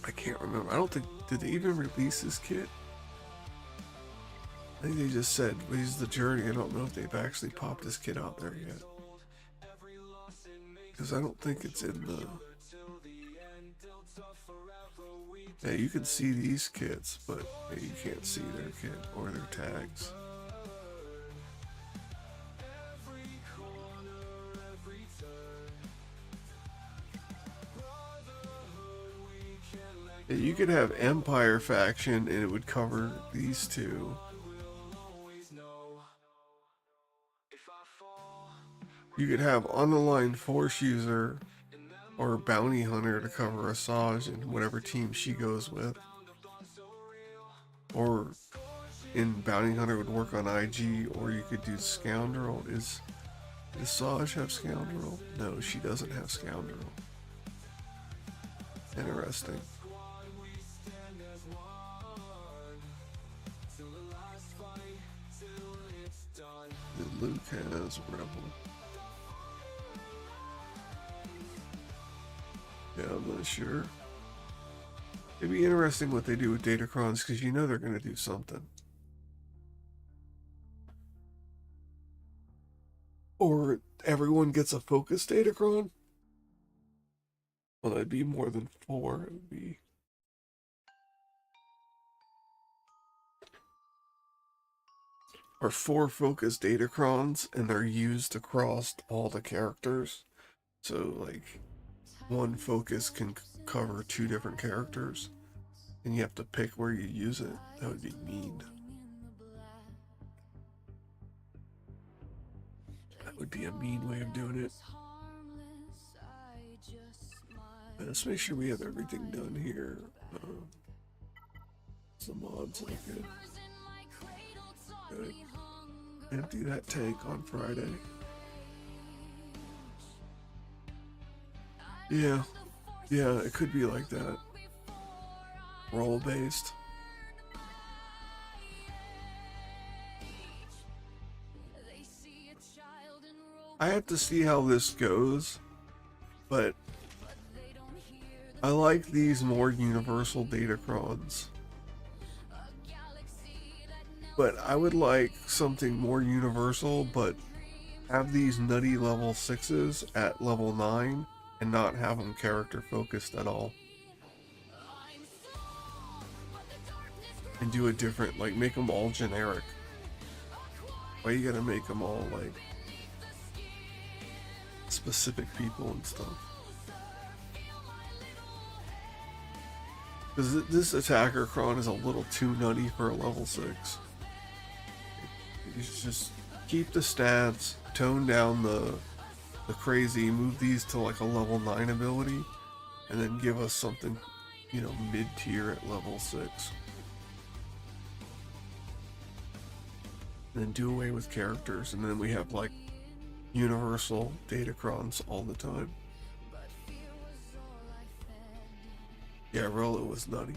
I can't remember. I don't think, did they even release this kit? I think they just said, he's the journey. I don't know if they've actually popped this kit out there yet. Because I don't think it's in the... Yeah, you can see these kits, but yeah, you can't see their kit or their tags. Yeah, you could have Empire faction and it would cover these two. You could have unaligned force user or bounty hunter to cover Asajj and whatever team she goes with. Or in bounty hunter would work on IG, or you could do scoundrel. Does Asajj have scoundrel? No, she doesn't have scoundrel. Interesting. Luke has rebel. Yeah, I'm not sure. It'd be interesting what they do with Datacrons, because you know they're going to do something. Or everyone gets a focus Datacron? Well, that'd be more than 4. It would be... Or 4 focus Datacrons, and they're used across all the characters. So, like, one focus can cover 2 different characters, and you have to pick where you use it. That would be mean. That would be a mean way of doing it. Let's make sure we have everything done here. Some mods like it. Good. Empty that tank on Friday. Yeah, it could be like that. Roll based. I have to see how this goes, but I like these more universal Datacrons. But I would like something more universal, but have these nutty level 6s at level 9 and not have them character focused at all. And do a different, like, make them all generic. Why you gotta make them all, like, specific people and stuff? Because this attacker cron is a little too nutty for a level 6. You should just keep the stats, tone down the crazy, move these to like a level 9 ability, and then give us something, you know, mid-tier at level 6. And then do away with characters, and then we have like universal Datacrons all the time. Yeah, Rolo was nutty.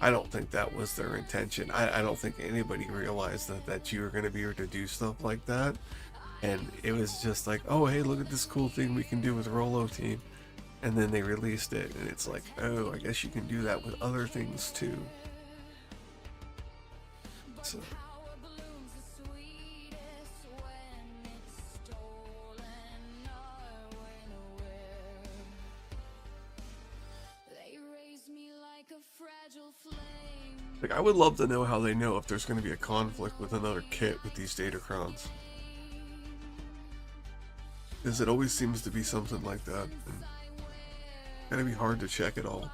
I don't think that was their intention. I don't think anybody realized that you were going to be able to do stuff like that. And it was just like, oh, hey, look at this cool thing we can do with Rolo team. And then they released it, and it's like, oh, I guess you can do that with other things too. So. Like, I would love to know how they know if there's going to be a conflict with another kit with these Datacrons. Because it always seems to be something like that. And it's gotta be hard to check it all.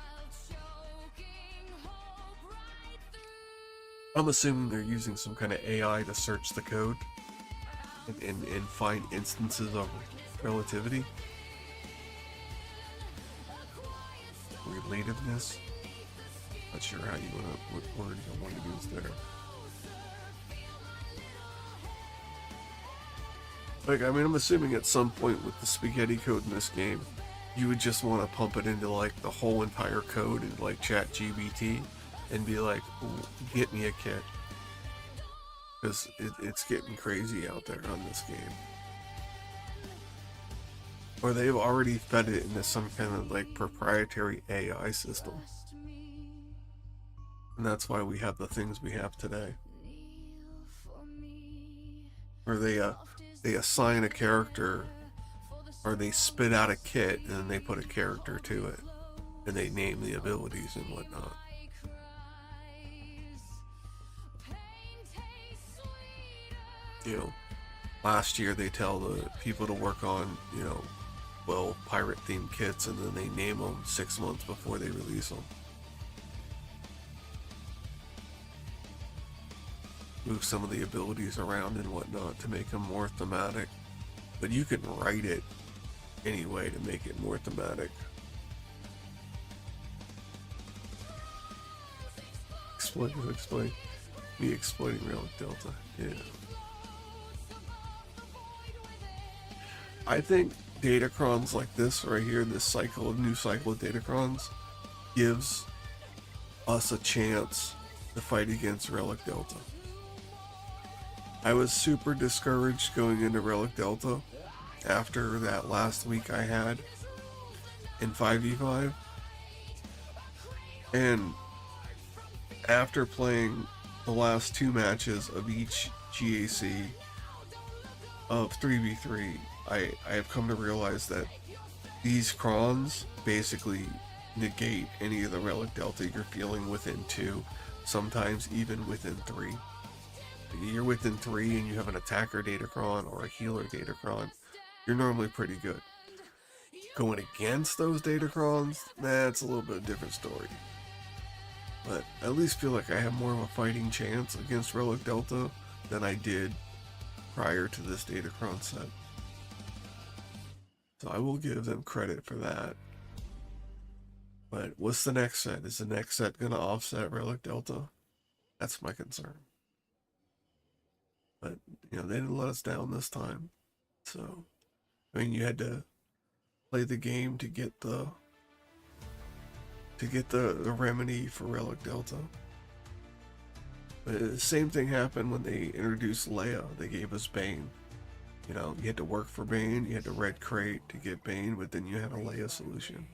I'm assuming they're using some kind of AI to search the code and find instances of relativity. Relativeness. Not sure how you what word you want to use there. Like, I mean, I'm assuming at some point with the spaghetti code in this game, you would just want to pump it into like the whole entire code in like ChatGPT and be like, get me a kit. Because it's getting crazy out there on this game. Or they've already fed it into some kind of like proprietary AI system. And that's why we have the things we have today. Or they assign a character or they spit out a kit and then they put a character to it, and they name the abilities and whatnot. You know, last year they tell the people to work on, you know, well, pirate themed kits, and then they name them 6 months before they release them. Move some of the abilities around and whatnot to make them more thematic, but you can write it anyway to make it more thematic. Explain. Me exploiting Relic Delta. Yeah. I think Datacrons like this right here, this cycle, new cycle of Datacrons, gives us a chance to fight against Relic Delta. I was super discouraged going into Relic Delta after that last week I had in 5v5. And after playing the last 2 matches of each GAC of 3v3, I have come to realize that these crons basically negate any of the Relic Delta you're feeling within 2, sometimes even within 3. You're within 3 and you have an attacker Datacron or a healer Datacron, you're normally pretty good. Going against those Datacrons, that's a little bit of a different story. But I at least feel like I have more of a fighting chance against Relic Delta than I did prior to this Datacron set. So I will give them credit for that. But what's the next set? Is the next set going to offset Relic Delta? That's my concern. But, you know, they didn't let us down this time. So, I mean, you had to play the game to get the remedy for Relic Delta. But the same thing happened when they introduced Leia. They gave us Bane. You know, you had to work for Bane, you had to red crate to get Bane, but then you had a Leia solution.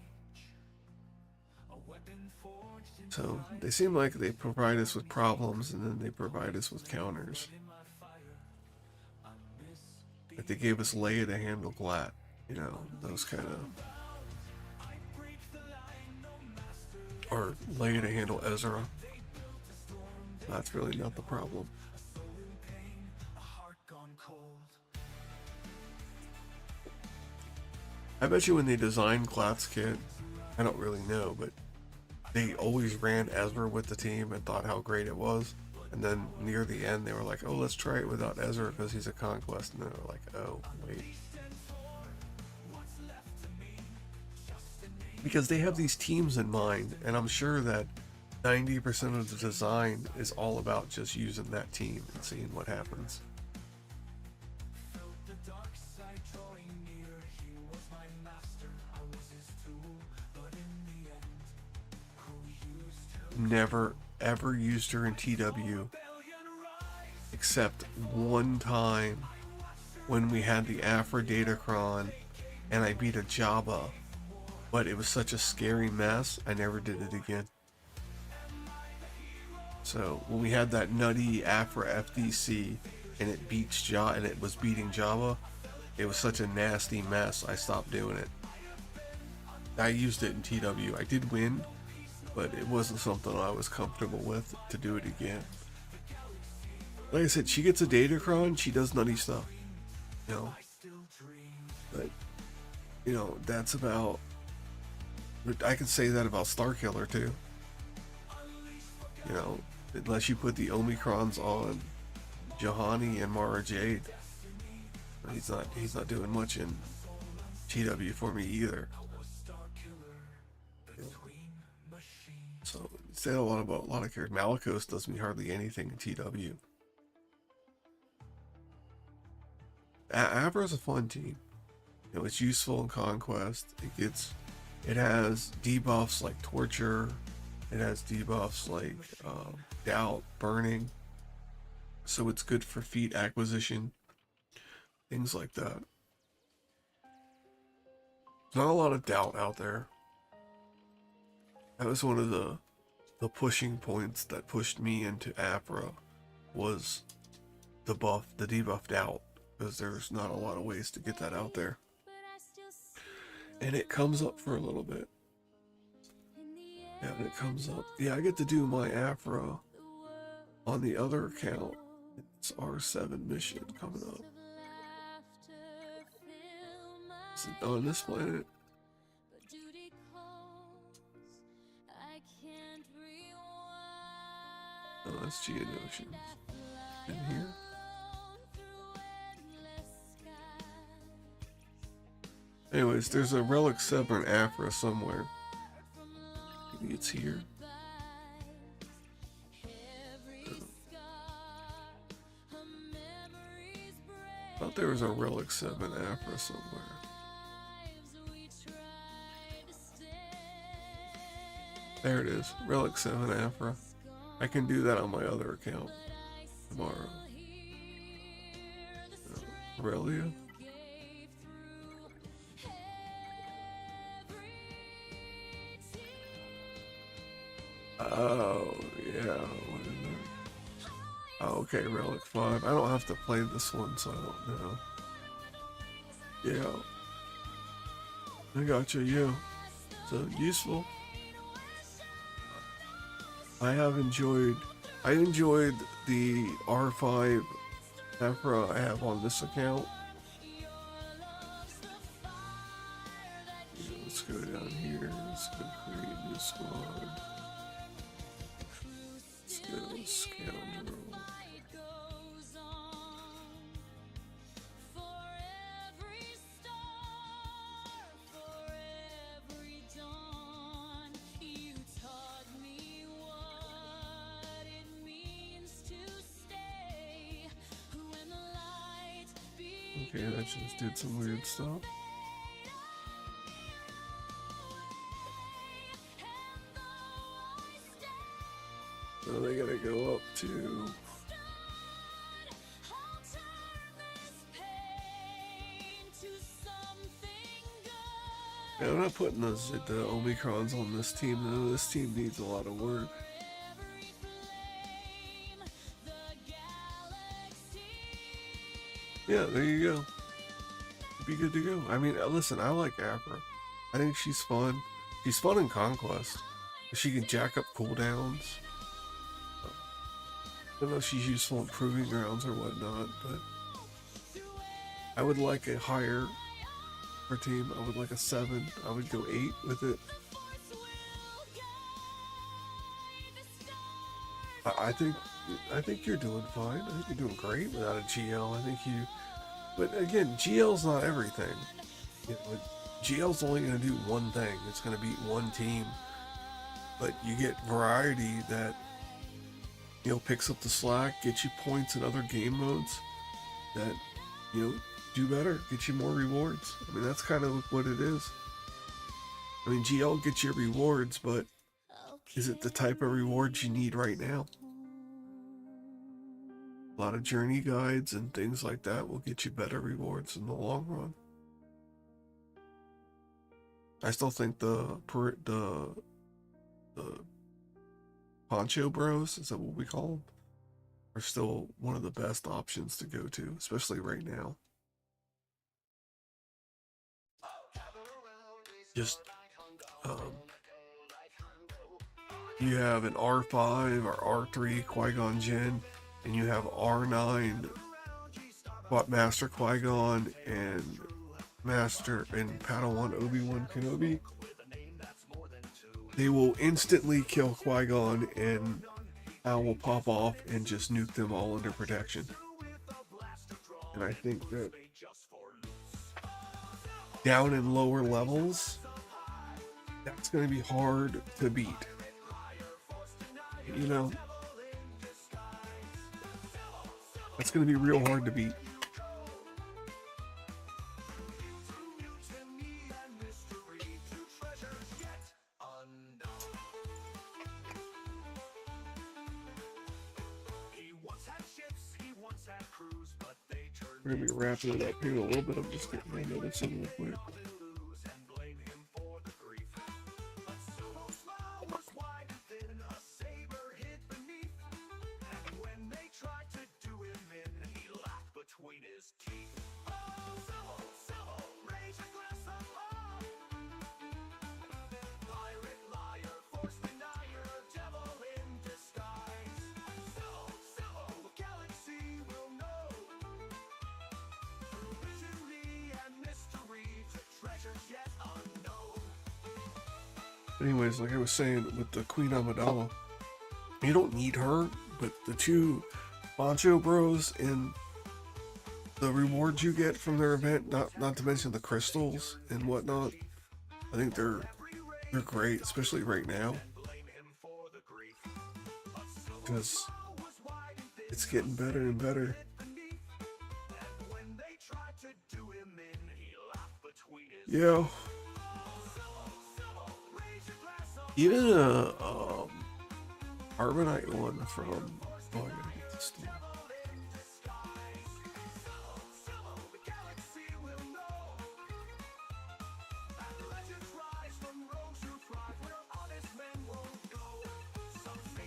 So they seem like they provide us with problems and then they provide us with counters. Like they gave us Leia to handle Glat, you know, those kind of, or Leia to handle Ezra. That's really not the problem. I bet you when they designed Glat's kit, I don't really know, but they always ran Ezra with the team and thought how great it was. And then near the end, they were like, oh, let's try it without Ezra because he's a Conquest. And then they were like, oh, wait. Because they have these teams in mind, and I'm sure that 90% of the design is all about just using that team and seeing what happens. Never ever used her in TW except one time when we had the Afra Datacron and I beat a Jabba, but it was such a scary mess I never did it again. So when we had that nutty Afra FDC and it was beating Jabba, it was such a nasty mess I stopped doing it. I used it in TW. I did win, but it wasn't something I was comfortable with to do it again. Like I said, she gets a Datacron, she does nutty stuff, you know. But, you know, that's about, I can say that about Starkiller too. You know, unless you put the Omicrons on Johanny and Mara Jade, he's not doing much in TW for me either. So say a lot about a lot of characters. Malicos does me hardly anything in TW. Abra's a fun team. You know, it's useful in Conquest. It has debuffs like Torture. It has debuffs like Doubt, Burning. So it's good for feat acquisition. Things like that. There's not a lot of Doubt out there. That was one of the pushing points that pushed me into Afra, was the debuff Doubt, because there's not a lot of ways to get that out there. And it comes up for a little bit. Yeah, and it comes up. Yeah, I get to do my Afro on the other account. It's R7 mission coming up. Is it on this planet? Oh, that's Geonotions. In here? Anyways, there's a Relic 7 Afra somewhere. Maybe it's here. I thought there was a Relic 7 Afra somewhere. There it is. Relic 7 Afra. I can do that on my other account tomorrow. Aurelia? Oh, yeah. What is it? Oh, okay, Relic 5. I don't have to play this one, so I don't know. Yeah. I gotcha, yeah. So, useful. I enjoyed the R5 Afra I have on this account. Let's go down here. Let's go create a new squad. Let's go Scoundrel. Okay, that just did some weird stuff. So they gotta go up to... Yeah, I'm not putting the Omicrons on this team though. This team needs a lot of work. Yeah, there you go. Be good to go. I mean, listen, I like Afra. I think she's fun. She's fun in Conquest. She can jack up cooldowns. I don't know if she's useful in Proving Grounds or whatnot, but I would like a higher for team. I would like a 7. I would go 8 with it. I think you're doing fine. I think you're doing great without a GL. I think you... But again, GL's not everything. You know, GL's only going to do one thing. It's going to beat one team. But you get variety that, you know, picks up the slack, gets you points in other game modes that, you know, do better, get you more rewards. I mean, that's kind of what it is. I mean, GL gets you rewards, but is it the type of rewards you need right now? A lot of journey guides and things like that will get you better rewards in the long run. I still think the Poncho Bros, is that what we call them, are still one of the best options to go to, especially right now. Just you have an R5 or R3 Qui-Gon Jinn, and you have R9 Master Qui-Gon and Master and Padawan Obi-Wan Kenobi. They will instantly kill Qui-Gon, and Al will pop off and just nuke them all under protection. And I think that down in lower levels, that's going to be hard to beat. You know, that's going to be real hard to beat. We're going to be wrapping it up here in a little bit. I'm just getting my notes in real quick. anyways, like I was saying with the Queen Amidala, you don't need her, but the two Macho Bros and the rewards you get from their event, not to mention the crystals and whatnot, I think they're great, especially right now, because it's getting better and better. Yeah. Even a Carbonite one from, oh, I gotta get this thing.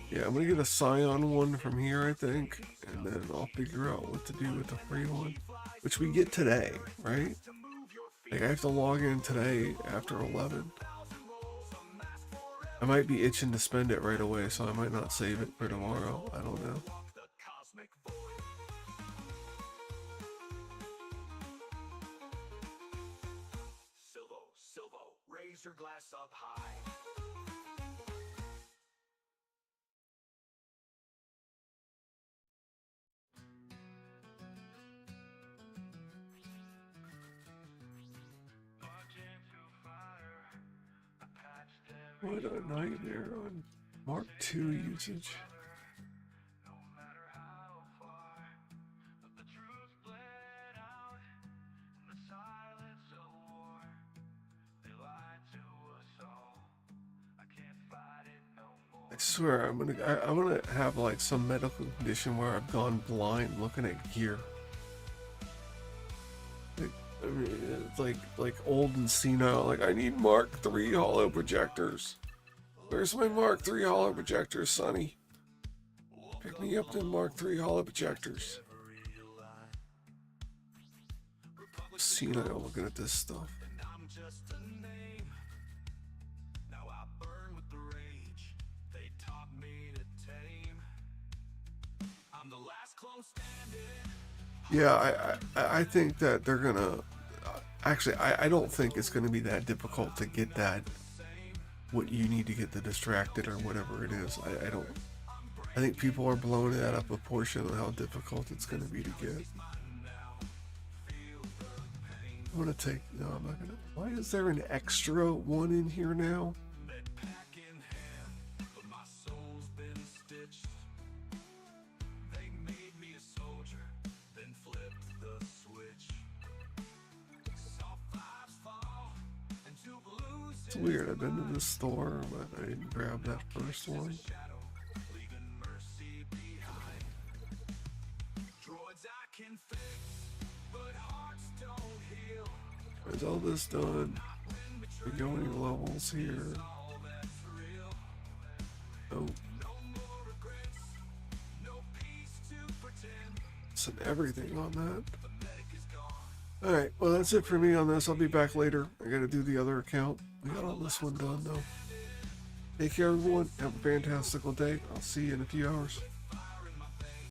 Yeah, I'm gonna get a Scion one from here, I think, and then I'll figure out what to do with the free one, which we get today, right? Like, I have to log in today after 11. I might be itching to spend it right away, so I might not save it for tomorrow. I don't know. Silvo, raise your glass up high. What a nightmare on Mark II usage. I swear I'm gonna have like some medical condition where I've gone blind looking at gear. I mean, it's like old and senile. Like, I need Mark III holo projectors. Where's my Mark III holo projectors, Sonny? Pick me up them Mark III holo projectors. Senile looking at this stuff. Yeah, I think that they're gonna. Actually, I don't think it's gonna be that difficult to get that. What you need to get the distracted or whatever it is. I don't. I think people are blowing that up a portion of how difficult it's gonna be to get. I'm gonna take. No, I'm not gonna. Why is there an extra one in here now? It's weird. I've been to this store, but I didn't grab that first one. Is all this done? We go any levels here? Oh. Some everything on that. Alright, well that's it for me on this. I'll be back later. I gotta do the other account. We got all this one done though. Take care everyone. Have a fantastical day. I'll see you in a few hours.